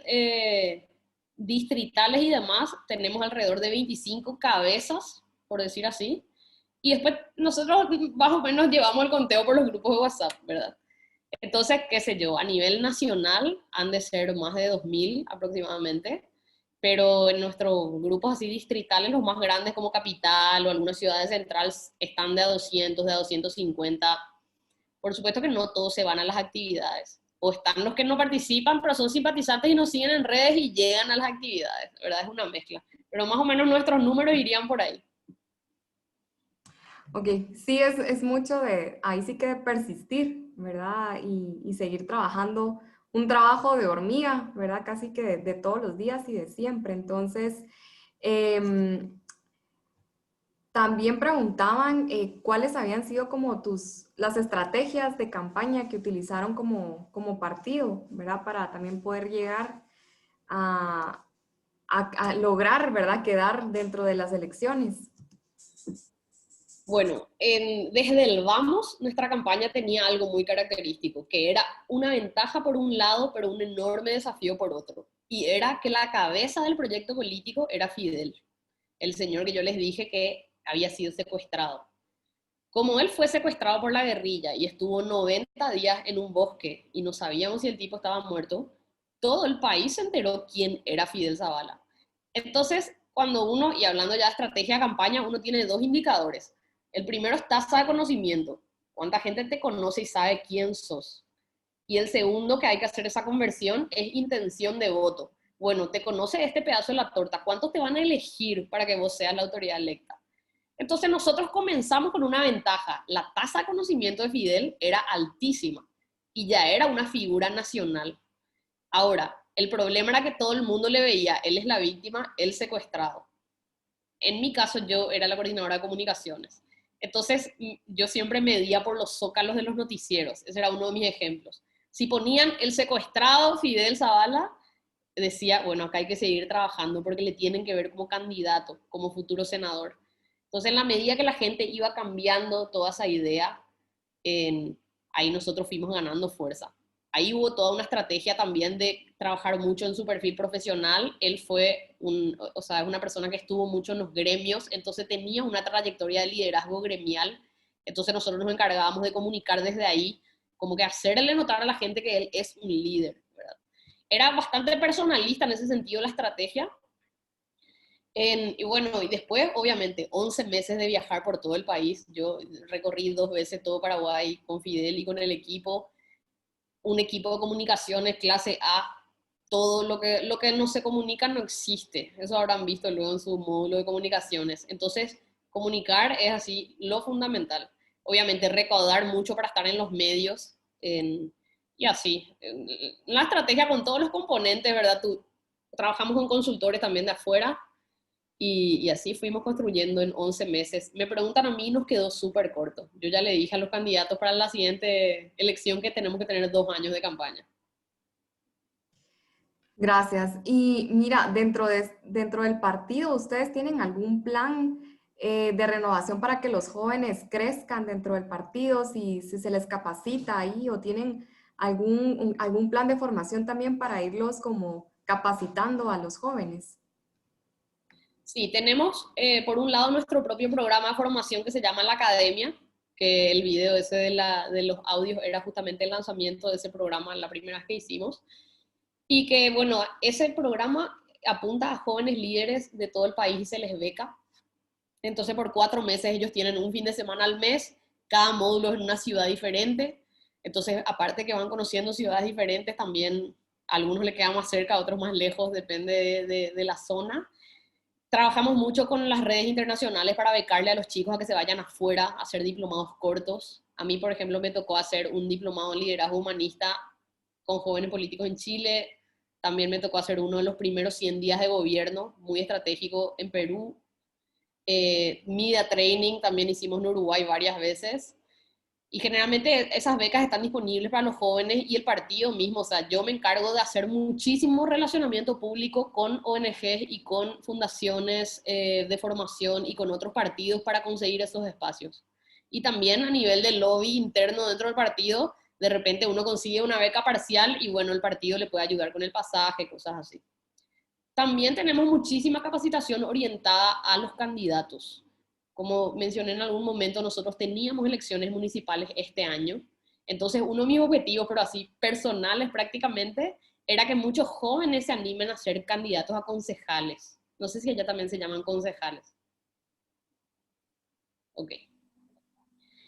distritales y demás, tenemos alrededor de 25 cabezas, por decir así, y después nosotros más o menos llevamos el conteo por los grupos de WhatsApp, ¿verdad? Entonces, qué sé yo, a nivel nacional han de ser más de 2.000 aproximadamente, pero en nuestros grupos así distritales, los más grandes como Capital o algunas ciudades centrales, están de a 200, de a 250. Por supuesto que no todos se van a las actividades. O están los que no participan, pero son simpatizantes y nos siguen en redes y llegan a las actividades, ¿verdad? Es una mezcla. Pero más o menos nuestros números irían por ahí. Ok, sí, es mucho de, ahí sí que de persistir, ¿verdad? Y seguir trabajando, un trabajo de hormiga, ¿verdad? Casi que de todos los días y de siempre. Entonces, también preguntaban cuáles habían sido como las estrategias de campaña que utilizaron como partido, ¿verdad? Para también poder llegar a lograr, ¿verdad? Quedar dentro de las elecciones. Bueno, desde el vamos, nuestra campaña tenía algo muy característico, que era una ventaja por un lado, pero un enorme desafío por otro. Y era que la cabeza del proyecto político era Fidel, el señor que yo les dije que había sido secuestrado. Como él fue secuestrado por la guerrilla y estuvo 90 días en un bosque y no sabíamos si el tipo estaba muerto, todo el país se enteró quién era Fidel Zavala. Entonces, cuando uno, y hablando ya de estrategia de campaña, uno tiene 2 indicadores. El primero es tasa de conocimiento. ¿Cuánta gente te conoce y sabe quién sos? Y el segundo que hay que hacer esa conversión es intención de voto. Bueno, te conoce este pedazo de la torta. ¿Cuántos te van a elegir para que vos seas la autoridad electa? Entonces nosotros comenzamos con una ventaja. La tasa de conocimiento de Fidel era altísima y ya era una figura nacional. Ahora, el problema era que todo el mundo le veía, él es la víctima, él secuestrado. En mi caso, yo era la coordinadora de comunicaciones. Entonces, yo siempre medía por los zócalos de los noticieros. Ese era uno de mis ejemplos. Si ponían el secuestrado Fidel Zavala, decía, bueno, acá hay que seguir trabajando porque le tienen que ver como candidato, como futuro senador. Entonces, en la medida que la gente iba cambiando toda esa idea, ahí nosotros fuimos ganando fuerza. Ahí hubo toda una estrategia también de trabajar mucho en su perfil profesional. Él fue una persona que estuvo mucho en los gremios, entonces tenía una trayectoria de liderazgo gremial. Entonces nosotros nos encargábamos de comunicar desde ahí, como que hacerle notar a la gente que él es un líder, ¿verdad? Era bastante personalista en ese sentido la estrategia. Y bueno, y después, obviamente, 11 meses de viajar por todo el país. Yo recorrí 2 veces todo Paraguay con Fidel y con el equipo. Un equipo de comunicaciones clase A. Todo lo que no se comunica no existe. Eso habrán visto luego en su módulo de comunicaciones. Entonces, comunicar es así lo fundamental. Obviamente, recaudar mucho para estar en los medios. Y así. La estrategia con todos los componentes, ¿verdad? Trabajamos con consultores también de afuera. Y así fuimos construyendo en 11 meses. Me preguntan a mí, nos quedó súper corto. Yo ya le dije a los candidatos para la siguiente elección que tenemos que tener 2 años de campaña. Gracias. Y mira, dentro del partido, ¿ustedes tienen algún plan de renovación para que los jóvenes crezcan dentro del partido? Si se les capacita ahí o tienen algún plan de formación también para irlos como capacitando a los jóvenes. Sí, tenemos por un lado nuestro propio programa de formación que se llama La Academia, que el video ese de los audios era justamente el lanzamiento de ese programa, la primera vez que hicimos. Y que, bueno, ese programa apunta a jóvenes líderes de todo el país y se les beca. Entonces, por 4 meses ellos tienen un fin de semana al mes, cada módulo es en una ciudad diferente. Entonces, aparte que van conociendo ciudades diferentes, también a algunos les quedan más cerca, a otros más lejos, depende de la zona. Trabajamos mucho con las redes internacionales para becarle a los chicos a que se vayan afuera a hacer diplomados cortos. A mí, por ejemplo, me tocó hacer un diplomado en liderazgo humanista con jóvenes políticos en Chile. También me tocó hacer uno de los primeros 100 días de gobierno, muy estratégico en Perú. Media training también hicimos en Uruguay varias veces. Y generalmente esas becas están disponibles para los jóvenes y el partido mismo. O sea, yo me encargo de hacer muchísimo relacionamiento público con ONGs y con fundaciones de formación y con otros partidos para conseguir esos espacios. Y también a nivel de lobby interno dentro del partido, de repente uno consigue una beca parcial y bueno, el partido le puede ayudar con el pasaje, cosas así. También tenemos muchísima capacitación orientada a los candidatos. Como mencioné en algún momento, nosotros teníamos elecciones municipales este año. Entonces, uno de mis objetivos, pero así personales prácticamente, era que muchos jóvenes se animen a ser candidatos a concejales. No sé si allá también se llaman concejales. Ok.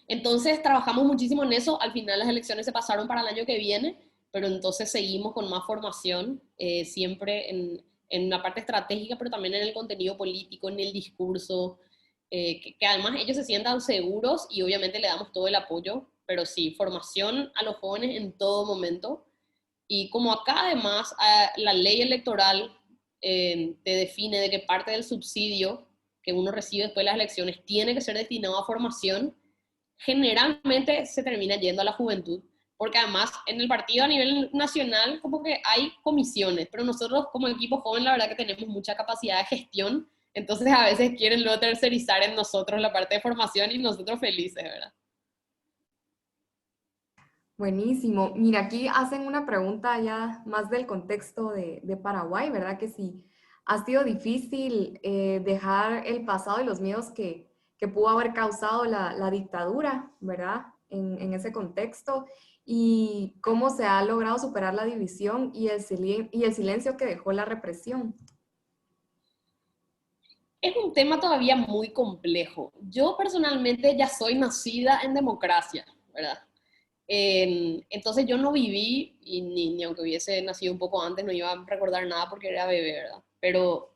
Entonces, trabajamos muchísimo en eso. Al final las elecciones se pasaron para el año que viene, pero entonces seguimos con más formación, siempre en la parte estratégica, pero también en el contenido político, en el discurso, que además ellos se sientan seguros y obviamente le damos todo el apoyo, pero sí, formación a los jóvenes en todo momento. Y como acá además la ley electoral te define de que parte del subsidio que uno recibe después de las elecciones tiene que ser destinado a formación, generalmente se termina yendo a la juventud, porque además en el partido a nivel nacional como que hay comisiones, pero nosotros como equipo joven la verdad que tenemos mucha capacidad de gestión. Entonces a veces quieren luego tercerizar en nosotros la parte de formación y nosotros felices, ¿verdad? Buenísimo. Mira, aquí hacen una pregunta ya más del contexto de Paraguay, ¿verdad? Que si ha sido difícil dejar el pasado y los miedos que pudo haber causado la dictadura, ¿verdad? En ese contexto, y cómo se ha logrado superar la división y el silencio que dejó la represión. Es un tema todavía muy complejo. Yo personalmente ya soy nacida en democracia, ¿verdad? Entonces yo no viví, y ni aunque hubiese nacido un poco antes, no iba a recordar nada porque era bebé, ¿verdad? Pero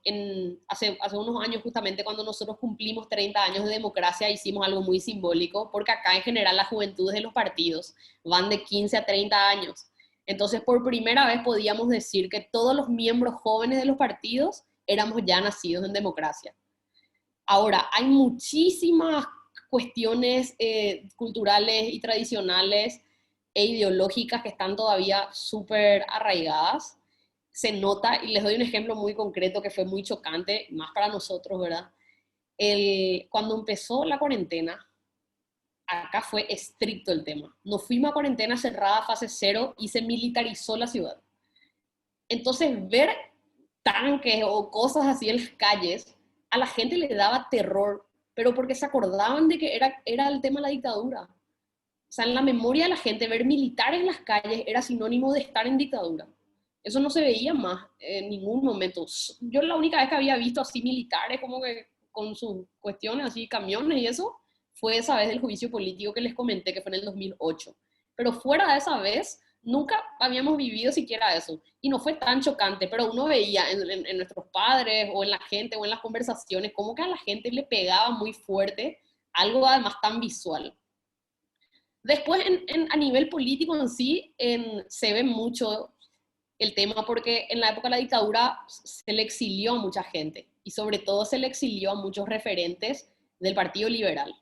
hace unos años, justamente cuando nosotros cumplimos 30 años de democracia, hicimos algo muy simbólico, porque acá en general las juventudes de los partidos van de 15 a 30 años. Entonces por primera vez podíamos decir que todos los miembros jóvenes de los partidos éramos ya nacidos en democracia. Ahora, hay muchísimas cuestiones culturales y tradicionales e ideológicas que están todavía súper arraigadas. Se nota, y les doy un ejemplo muy concreto que fue muy chocante, más para nosotros, ¿verdad? Cuando empezó la cuarentena, acá fue estricto el tema. Nos fuimos a cuarentena cerrada, fase 0, y se militarizó la ciudad. Entonces, ver tanques o cosas así en las calles, a la gente le daba terror, pero porque se acordaban de que era el tema de la dictadura. O sea, en la memoria de la gente, ver militares en las calles era sinónimo de estar en dictadura. Eso no se veía más en ningún momento. Yo la única vez que había visto así militares, como que con sus cuestiones, así camiones y eso, fue esa vez del juicio político que les comenté, que fue en el 2008. Pero fuera de esa vez, nunca habíamos vivido siquiera eso. Y no fue tan chocante, pero uno veía en nuestros padres o en la gente o en las conversaciones como que a la gente le pegaba muy fuerte algo además tan visual. Después, a nivel político en sí, se ve mucho el tema porque en la época de la dictadura se le exilió a mucha gente y sobre todo se le exilió a muchos referentes del Partido Liberal.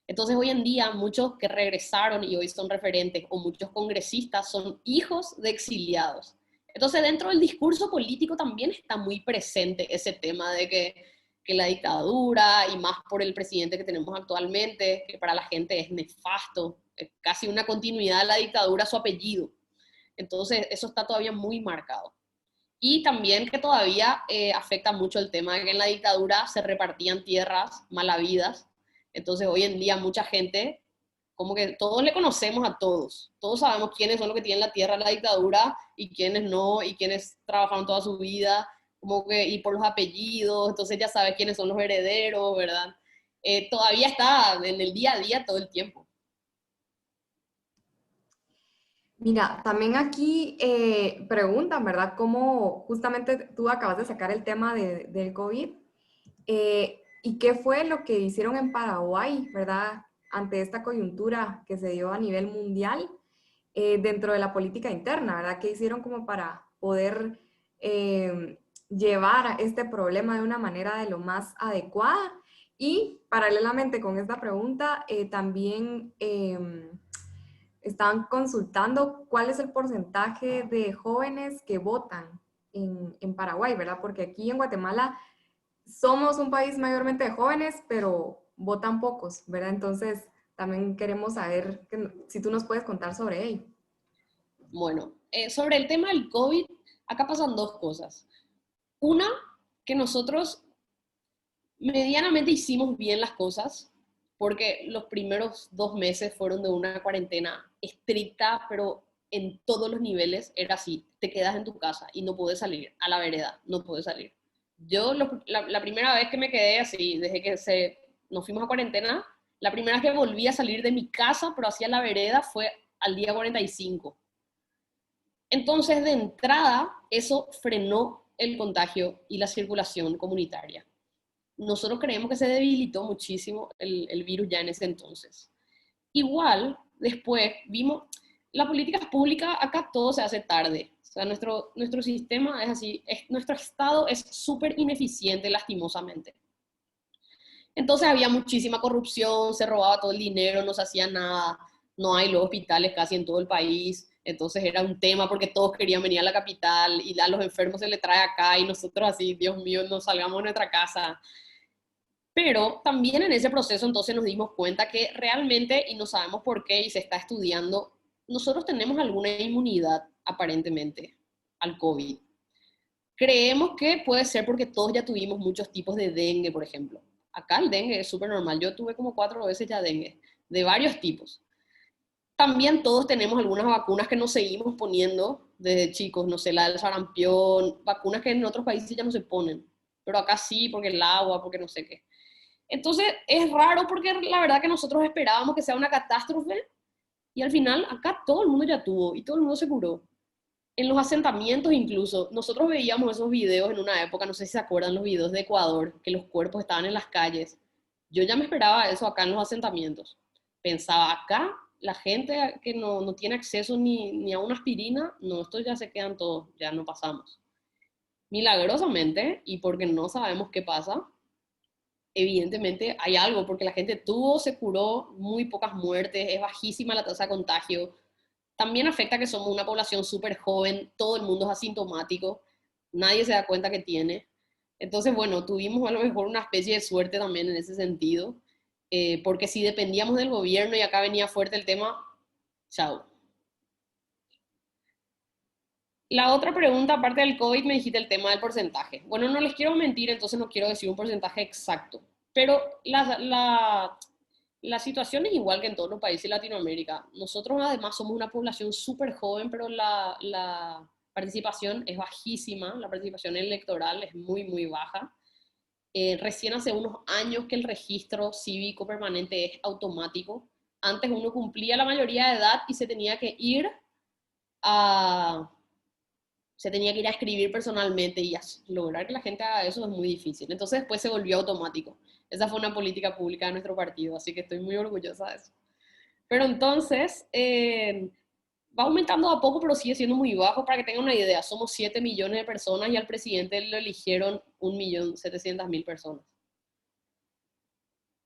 Entonces hoy en día muchos que regresaron y hoy son referentes o muchos congresistas son hijos de exiliados. Entonces dentro del discurso político también está muy presente ese tema de que la dictadura y más por el presidente que tenemos actualmente, que para la gente es nefasto, es casi una continuidad de la dictadura su apellido. Entonces, eso está todavía muy marcado. Y también que todavía afecta mucho el tema de que en la dictadura se repartían tierras mal habidas. Entonces, hoy en día mucha gente, como que todos le conocemos a todos. Todos sabemos quiénes son los que tienen la tierra en la dictadura y quiénes no, y quiénes trabajaron toda su vida, como que, y por los apellidos. Entonces ya sabes quiénes son los herederos, ¿verdad? Todavía está en el día a día todo el tiempo. Mira, también aquí preguntan, ¿verdad? Cómo justamente tú acabas de sacar el tema del COVID. ¿Y qué fue lo que hicieron en Paraguay, ¿verdad? Ante esta coyuntura que se dio a nivel mundial dentro de la política interna, ¿verdad? ¿Qué hicieron como para poder llevar este problema de una manera de lo más adecuada? Y paralelamente con esta pregunta, también estaban consultando cuál es el porcentaje de jóvenes que votan en Paraguay, ¿verdad? Porque aquí en Guatemala somos un país mayormente de jóvenes, pero votan pocos, ¿verdad? Entonces, también queremos saber si tú nos puedes contar sobre ello. Bueno, sobre el tema del COVID, acá pasan dos cosas. Una, que nosotros medianamente hicimos bien las cosas, porque los primeros 2 meses fueron de una cuarentena estricta, pero en todos los niveles era así, te quedas en tu casa y no puedes salir a la vereda, no puedes salir. Yo la primera vez que me quedé así, desde que nos fuimos a cuarentena, la primera vez que volví a salir de mi casa, pero hacia la vereda, fue al día 45. Entonces, de entrada, eso frenó el contagio y la circulación comunitaria. Nosotros creemos que se debilitó muchísimo el virus ya en ese entonces. Igual, después vimos, la política pública, acá todo se hace tarde. O sea, nuestro sistema es así, nuestro Estado es súper ineficiente, lastimosamente. Entonces había muchísima corrupción, se robaba todo el dinero, no se hacía nada, no hay los hospitales casi en todo el país. Entonces era un tema porque todos querían venir a la capital y a los enfermos se les trae acá y nosotros así, Dios mío, no salgamos de nuestra casa. Pero también en ese proceso entonces nos dimos cuenta que realmente, y no sabemos por qué, y se está estudiando, nosotros tenemos alguna inmunidad aparentemente al COVID. Creemos que puede ser porque todos ya tuvimos muchos tipos de dengue, por ejemplo. Acá el dengue es súper normal, yo tuve como 4 veces ya dengue, de varios tipos. También todos tenemos algunas vacunas que nos seguimos poniendo desde chicos, no sé, la del sarampión, vacunas que en otros países ya no se ponen, pero acá sí, porque el agua, porque no sé qué. Entonces es raro porque la verdad que nosotros esperábamos que sea una catástrofe y al final acá todo el mundo ya tuvo y todo el mundo se curó. En los asentamientos incluso, nosotros veíamos esos videos en una época, no sé si se acuerdan los videos de Ecuador, que los cuerpos estaban en las calles. Yo ya me esperaba eso acá en los asentamientos. Pensaba, acá la gente que no tiene acceso ni a una aspirina, no, estos ya se quedan todos, ya no pasamos. Milagrosamente, y porque no sabemos qué pasa, evidentemente hay algo, porque la gente se curó, muy pocas muertes, es bajísima la tasa de contagio. También afecta que somos una población súper joven, todo el mundo es asintomático, nadie se da cuenta que tiene. Entonces, bueno, tuvimos a lo mejor una especie de suerte también en ese sentido, porque si dependíamos del gobierno y acá venía fuerte el tema, chao. La otra pregunta, aparte del COVID, me dijiste el tema del porcentaje. Bueno, no les quiero mentir, entonces no quiero decir un porcentaje exacto, pero la situación es igual que en todos los países de Latinoamérica. Nosotros además somos una población súper joven, pero la participación es bajísima, la participación electoral es muy, muy baja. Recién hace unos años que el registro cívico permanente es automático. Antes uno cumplía la mayoría de edad y se tenía que ir a escribir personalmente y lograr que la gente haga eso es muy difícil. Entonces después se volvió automático. Esa fue una política pública de nuestro partido, así que estoy muy orgullosa de eso. Pero entonces, va aumentando a poco, pero sigue siendo muy bajo. Para que tengan una idea, somos 7 millones de personas y al presidente lo eligieron 1.700.000 personas.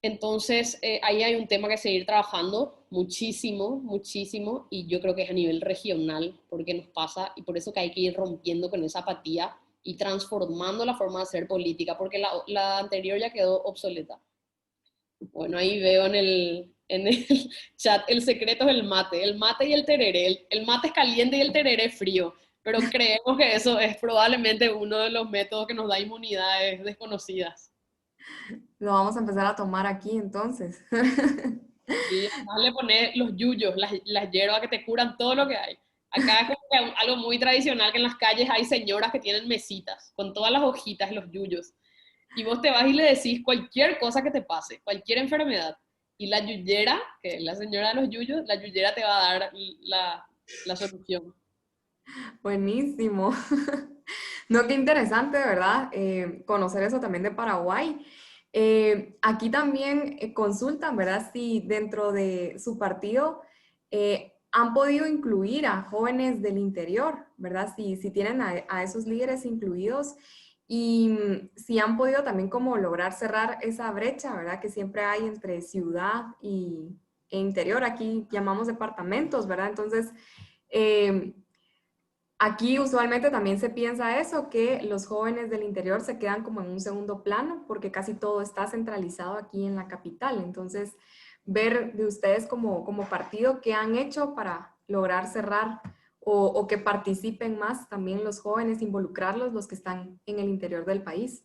Entonces, ahí hay un tema que seguir trabajando muchísimo, muchísimo, y yo creo que es a nivel regional, porque nos pasa, y por eso que hay que ir rompiendo con esa apatía y transformando la forma de hacer política, porque la anterior ya quedó obsoleta. Bueno, ahí veo en el chat, el secreto es el mate y el tereré. El mate es caliente y el tereré es frío, pero creemos que eso es probablemente uno de los métodos que nos da inmunidades desconocidas. Lo vamos a empezar a tomar aquí entonces. Sí, además le pones los yuyos, las hierbas que te curan todo lo que hay. Acá es como que algo muy tradicional que en las calles hay señoras que tienen mesitas con todas las hojitas y los yuyos. Y vos te vas y le decís cualquier cosa que te pase, cualquier enfermedad. Y la yuyera, que es la señora de los yuyos, la yuyera te va a dar la solución. Buenísimo. No, qué interesante, ¿verdad? Conocer eso también de Paraguay. Aquí también consultan, ¿verdad? Si dentro de su partido han podido incluir a jóvenes del interior, ¿verdad? Si tienen a esos líderes incluidos y si han podido también como lograr cerrar esa brecha, ¿verdad? Que siempre hay entre ciudad e interior. Aquí llamamos departamentos, ¿verdad? Entonces, aquí usualmente también se piensa eso, que los jóvenes del interior se quedan como en un segundo plano porque casi todo está centralizado aquí en la capital. Entonces, ver de ustedes como partido qué han hecho para lograr cerrar o que participen más también los jóvenes, involucrarlos, los que están en el interior del país.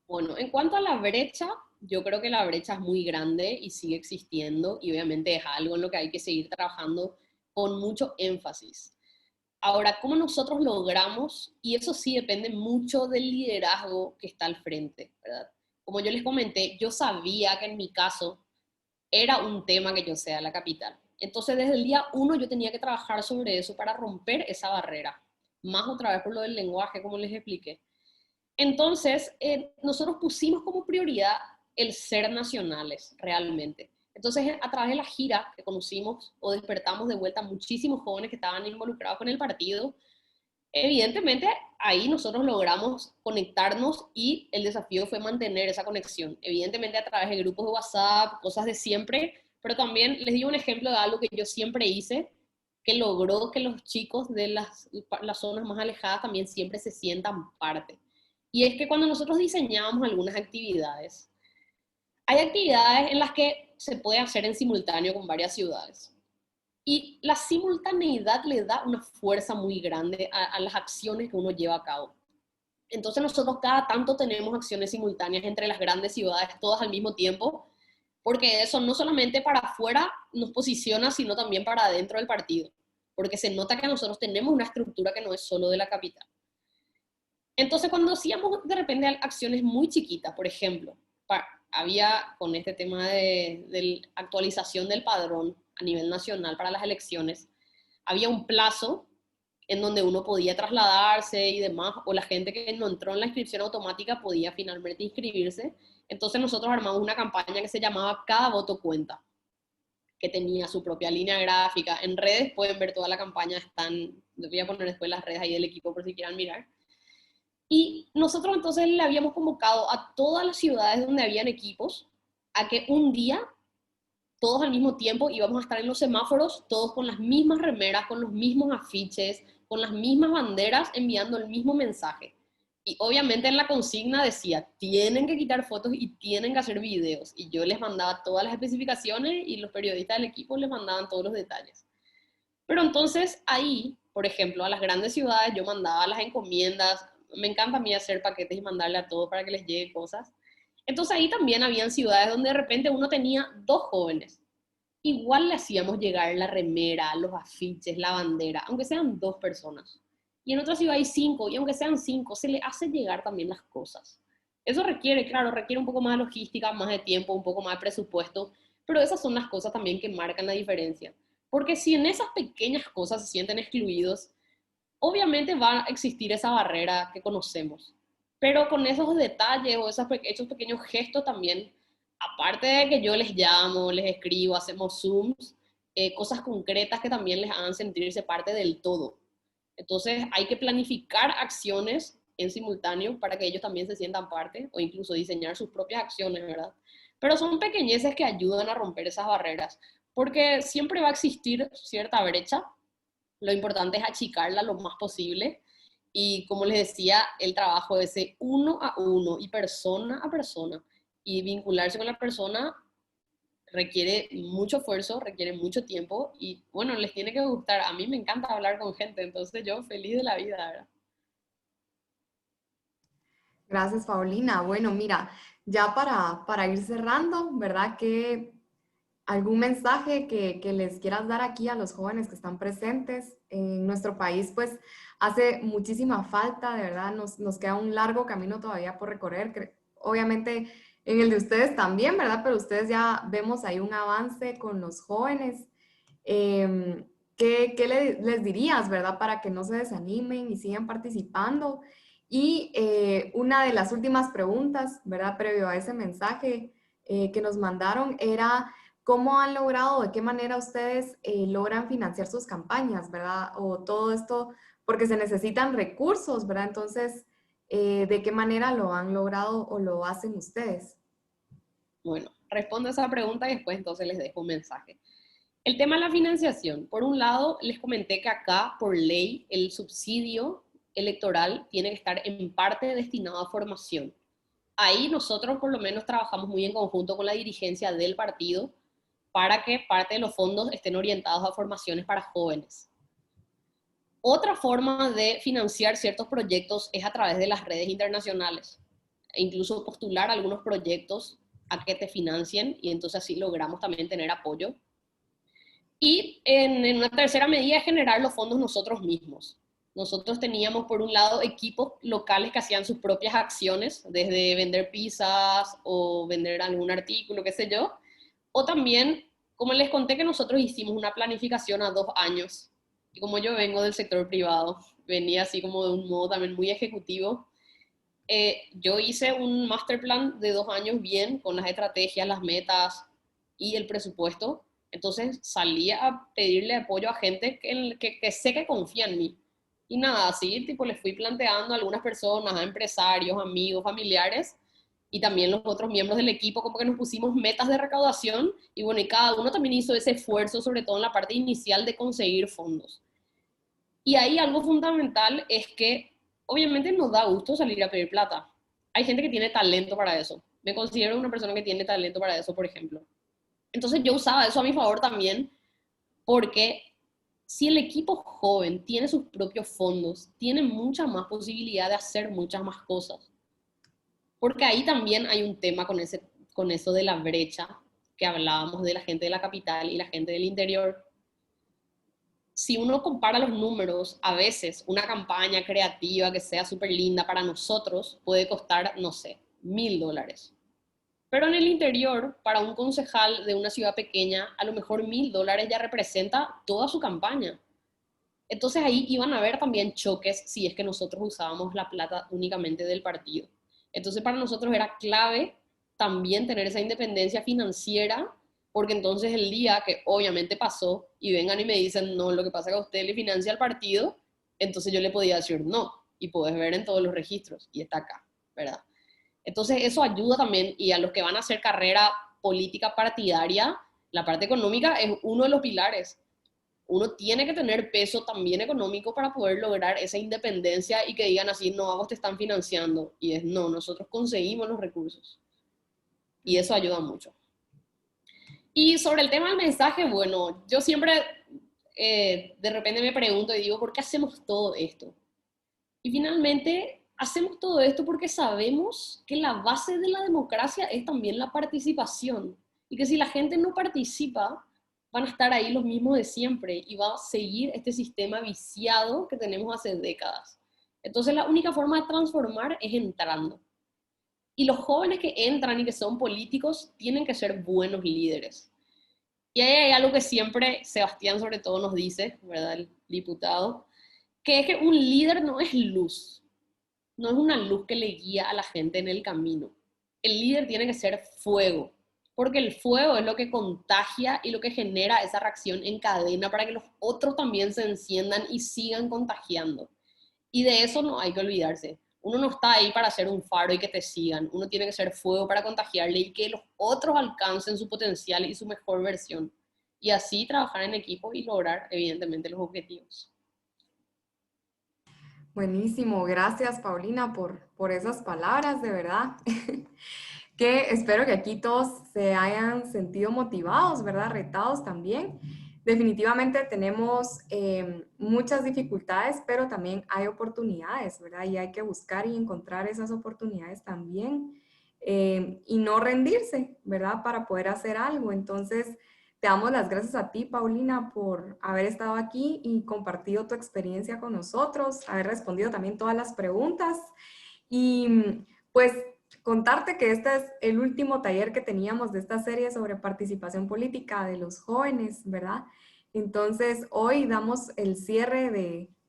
Bueno, en cuanto a la brecha, yo creo que la brecha es muy grande y sigue existiendo y obviamente es algo en lo que hay que seguir trabajando con mucho énfasis. Ahora, ¿cómo nosotros logramos? Y eso sí depende mucho del liderazgo que está al frente, ¿verdad? Como yo les comenté, yo sabía que en mi caso era un tema que yo sea la capital. Entonces, desde el día 1 yo tenía que trabajar sobre eso para romper esa barrera. Más otra vez por lo del lenguaje, como les expliqué. Entonces, nosotros pusimos como prioridad el ser nacionales, realmente. Entonces, a través de la gira que conocimos o despertamos de vuelta a muchísimos jóvenes que estaban involucrados con el partido, evidentemente ahí nosotros logramos conectarnos y el desafío fue mantener esa conexión. Evidentemente a través de grupos de WhatsApp, cosas de siempre, pero también les digo un ejemplo de algo que yo siempre hice, que logró que los chicos de las zonas más alejadas también siempre se sientan parte. Y es que cuando nosotros diseñábamos algunas actividades, hay actividades en las que se puede hacer en simultáneo con varias ciudades. Y la simultaneidad le da una fuerza muy grande a las acciones que uno lleva a cabo. Entonces nosotros cada tanto tenemos acciones simultáneas entre las grandes ciudades, todas al mismo tiempo, porque eso no solamente para afuera nos posiciona, sino también para adentro del partido, porque se nota que nosotros tenemos una estructura que no es solo de la capital. Entonces cuando hacíamos de repente acciones muy chiquitas, por ejemplo, había con este tema de actualización del padrón a nivel nacional para las elecciones, había un plazo en donde uno podía trasladarse y demás, o la gente que no entró en la inscripción automática podía finalmente inscribirse. Entonces nosotros armamos una campaña que se llamaba Cada Voto Cuenta, que tenía su propia línea gráfica. En redes pueden ver toda la campaña, les voy a poner después las redes ahí del equipo por si quieran mirar. Y nosotros entonces le habíamos convocado a todas las ciudades donde habían equipos a que un día, todos al mismo tiempo, íbamos a estar en los semáforos, todos con las mismas remeras, con los mismos afiches, con las mismas banderas, enviando el mismo mensaje. Y obviamente en la consigna decía, tienen que quitar fotos y tienen que hacer videos. Y yo les mandaba todas las especificaciones y los periodistas del equipo les mandaban todos los detalles. Pero entonces ahí, por ejemplo, a las grandes ciudades yo mandaba las encomiendas. Me encanta a mí hacer paquetes y mandarle a todo para que les llegue cosas. Entonces ahí también habían ciudades donde de repente uno tenía 2 jóvenes. Igual le hacíamos llegar la remera, los afiches, la bandera, aunque sean 2 personas. Y en otra ciudad hay 5, y aunque sean 5, se le hace llegar también las cosas. Eso requiere, claro, requiere un poco más de logística, más de tiempo, un poco más de presupuesto, pero esas son las cosas también que marcan la diferencia. Porque si en esas pequeñas cosas se sienten excluidos, obviamente va a existir esa barrera que conocemos. Pero con esos detalles o esos pequeños gestos también, aparte de que yo les llamo, les escribo, hacemos Zooms, cosas concretas que también les hagan sentirse parte del todo. Entonces hay que planificar acciones en simultáneo para que ellos también se sientan parte, o incluso diseñar sus propias acciones, ¿verdad? Pero son pequeñeces que ayudan a romper esas barreras, porque siempre va a existir cierta brecha. Lo importante es achicarla lo más posible. Y como les decía, el trabajo ese 1 a 1 y persona a persona, y vincularse con la persona requiere mucho esfuerzo, requiere mucho tiempo, y bueno, les tiene que gustar. A mí me encanta hablar con gente, entonces yo feliz de la vida, ¿verdad? Gracias, Paulina. Bueno, mira, ya para ir cerrando, ¿verdad? ¿Qué algún mensaje que les quieras dar aquí a los jóvenes que están presentes en nuestro país? Pues hace muchísima falta, de verdad, nos queda un largo camino todavía por recorrer. Obviamente en el de ustedes también, ¿verdad? Pero ustedes ya vemos ahí un avance con los jóvenes. ¿Qué les dirías, verdad? Para que no se desanimen y sigan participando. Y una de las últimas preguntas, ¿verdad? Previo a ese mensaje que nos mandaron era: ¿cómo han logrado, de qué manera ustedes logran financiar sus campañas, verdad? O todo esto, porque se necesitan recursos, ¿verdad? Entonces, ¿de qué manera lo han logrado o lo hacen ustedes? Bueno, respondo a esa pregunta y después entonces les dejo un mensaje. El tema de la financiación. Por un lado, les comenté que acá, por ley, el subsidio electoral tiene que estar en parte destinado a formación. Ahí nosotros por lo menos trabajamos muy en conjunto con la dirigencia del partido para que parte de los fondos estén orientados a formaciones para jóvenes. Otra forma de financiar ciertos proyectos es a través de las redes internacionales, e incluso postular algunos proyectos a que te financien, y entonces así logramos también tener apoyo. Y en una tercera medida es generar los fondos nosotros mismos. Nosotros teníamos por un lado equipos locales que hacían sus propias acciones, desde vender pizzas o vender algún artículo, qué sé yo, o también, como les conté, que nosotros hicimos una planificación a 2 años. Y como yo vengo del sector privado, venía así como de un modo también muy ejecutivo, yo hice un master plan de 2 años bien, con las estrategias, las metas y el presupuesto. Entonces salí a pedirle apoyo a gente que sé que confía en mí. Y nada, así tipo les fui planteando a algunas personas, a empresarios, amigos, familiares, y también los otros miembros del equipo, como que nos pusimos metas de recaudación, y bueno, y cada uno también hizo ese esfuerzo, sobre todo en la parte inicial de conseguir fondos. Y ahí algo fundamental es que obviamente nos da gusto salir a pedir plata. Hay gente que tiene talento para eso. Me considero una persona que tiene talento para eso, por ejemplo. Entonces yo usaba eso a mi favor también, porque si el equipo joven tiene sus propios fondos, tiene mucha más posibilidad de hacer muchas más cosas. Porque ahí también hay un tema con eso de la brecha que hablábamos de la gente de la capital y la gente del interior. Si uno compara los números, a veces una campaña creativa que sea súper linda para nosotros puede costar, no sé, $1.000. Pero en el interior, para un concejal de una ciudad pequeña, a lo mejor $1.000 ya representa toda su campaña. Entonces ahí iban a haber también choques si es que nosotros usábamos la plata únicamente del partido. Entonces para nosotros era clave también tener esa independencia financiera, porque entonces el día que obviamente pasó y vengan y me dicen, no, lo que pasa es que a usted le financia al partido, entonces yo le podía decir no, y puedes ver en todos los registros, y está acá, ¿verdad? Entonces eso ayuda también, y a los que van a hacer carrera política partidaria, la parte económica es uno de los pilares. uno tiene que tener peso también económico para poder lograr esa independencia y que digan así, no, a vos te están financiando. Y es, no, nosotros conseguimos los recursos. Y eso ayuda mucho. Y sobre el tema del mensaje, bueno, yo siempre de repente me pregunto y digo, ¿por qué hacemos todo esto? Y finalmente hacemos todo esto porque sabemos que la base de la democracia es también la participación. Y que si la gente no participa, van a estar ahí los mismos de siempre y va a seguir este sistema viciado que tenemos hace décadas. Entonces la única forma de transformar es entrando. Y los jóvenes que entran y que son políticos tienen que ser buenos líderes. Y ahí hay algo que siempre Sebastián sobre todo nos dice, ¿verdad? El diputado, que es que un líder no es luz. No es una luz que le guía a la gente en el camino. El líder tiene que ser fuego. Porque el fuego es lo que contagia y lo que genera esa reacción en cadena para que los otros también se enciendan y sigan contagiando. Y de eso no hay que olvidarse. Uno no está ahí para ser un faro y que te sigan. Uno tiene que ser fuego para contagiarle y que los otros alcancen su potencial y su mejor versión. Y así trabajar en equipo y lograr, evidentemente, los objetivos. Buenísimo. Gracias, Paulina, por esas palabras, de verdad. Que espero que aquí todos se hayan sentido motivados, ¿verdad? Retados también. Definitivamente tenemos muchas dificultades, pero también hay oportunidades, ¿verdad? Y hay que buscar y encontrar esas oportunidades también y no rendirse, ¿verdad? Para poder hacer algo. Entonces, te damos las gracias a ti, Paulina, por haber estado aquí y compartido tu experiencia con nosotros, haber respondido también todas las preguntas y pues contarte que este es el último taller que teníamos de esta serie sobre participación política de los jóvenes, ¿verdad? Entonces, hoy damos el cierre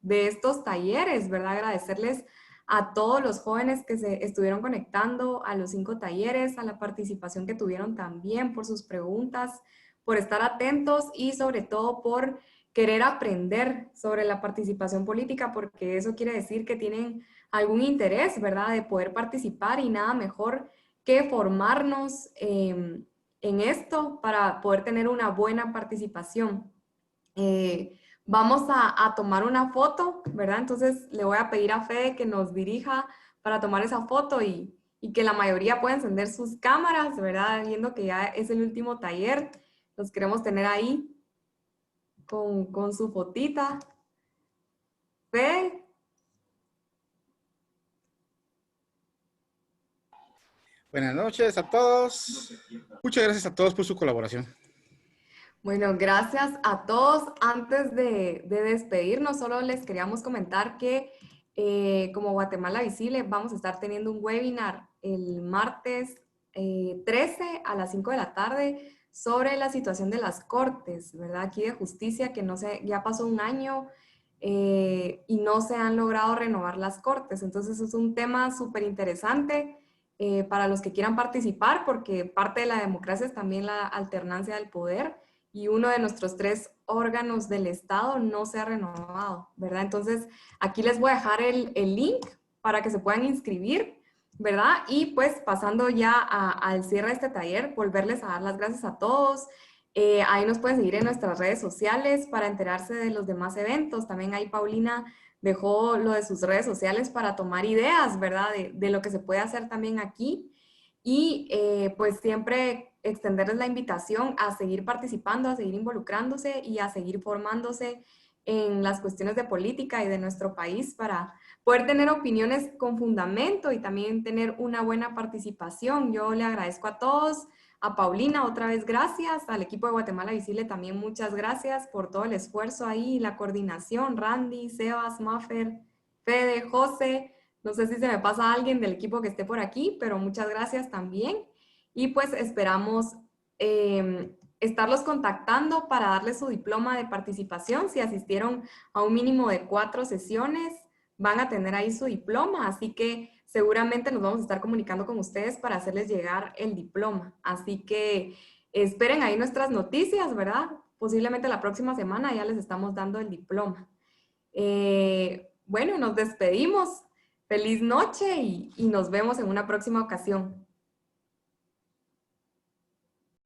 de estos talleres, ¿verdad? Agradecerles a todos los jóvenes que se estuvieron conectando a los 5 talleres, a la participación que tuvieron también, por sus preguntas, por estar atentos y sobre todo por querer aprender sobre la participación política, porque eso quiere decir que tienen algún interés, ¿verdad?, de poder participar y nada mejor que formarnos en esto para poder tener una buena participación. Vamos a tomar una foto, ¿verdad? Entonces le voy a pedir a Fede que nos dirija para tomar esa foto y que la mayoría pueda encender sus cámaras, ¿verdad? Viendo que ya es el último taller, los queremos tener ahí con su fotita. Fede. Buenas noches a todos. Muchas gracias a todos por su colaboración. Bueno, gracias a todos. Antes de despedirnos, solo les queríamos comentar que como Guatemala Visible vamos a estar teniendo un webinar el martes 13 a las 5 de la tarde sobre la situación de las cortes, ¿verdad? Aquí de justicia, que no sé, ya pasó un año y no se han logrado renovar las cortes. Entonces es un tema súper interesante para los que quieran participar, porque parte de la democracia es también la alternancia del poder y uno de nuestros 3 órganos del Estado no se ha renovado, ¿verdad? Entonces, aquí les voy a dejar el link para que se puedan inscribir, ¿verdad? Y pues pasando ya al cierre de este taller, volverles a dar las gracias a todos. Ahí nos pueden seguir en nuestras redes sociales para enterarse de los demás eventos. También ahí Paulina dejó lo de sus redes sociales para tomar ideas, ¿verdad? De lo que se puede hacer también aquí. Y pues siempre extenderles la invitación a seguir participando, a seguir involucrándose y a seguir formándose en las cuestiones de política y de nuestro país para poder tener opiniones con fundamento y también tener una buena participación. Yo le agradezco a todos, a Paulina otra vez gracias, al equipo de Guatemala Visible también muchas gracias por todo el esfuerzo ahí, la coordinación, Randy, Sebas, Maffer, Fede, José, no sé si se me pasa alguien del equipo que esté por aquí, pero muchas gracias también. Y pues esperamos estarlos contactando para darles su diploma de participación. Si asistieron a un mínimo de 4 sesiones, van a tener ahí su diploma. Así que seguramente nos vamos a estar comunicando con ustedes para hacerles llegar el diploma. Así que esperen ahí nuestras noticias, ¿verdad? Posiblemente la próxima semana ya les estamos dando el diploma. Bueno, nos despedimos. Feliz noche y nos vemos en una próxima ocasión.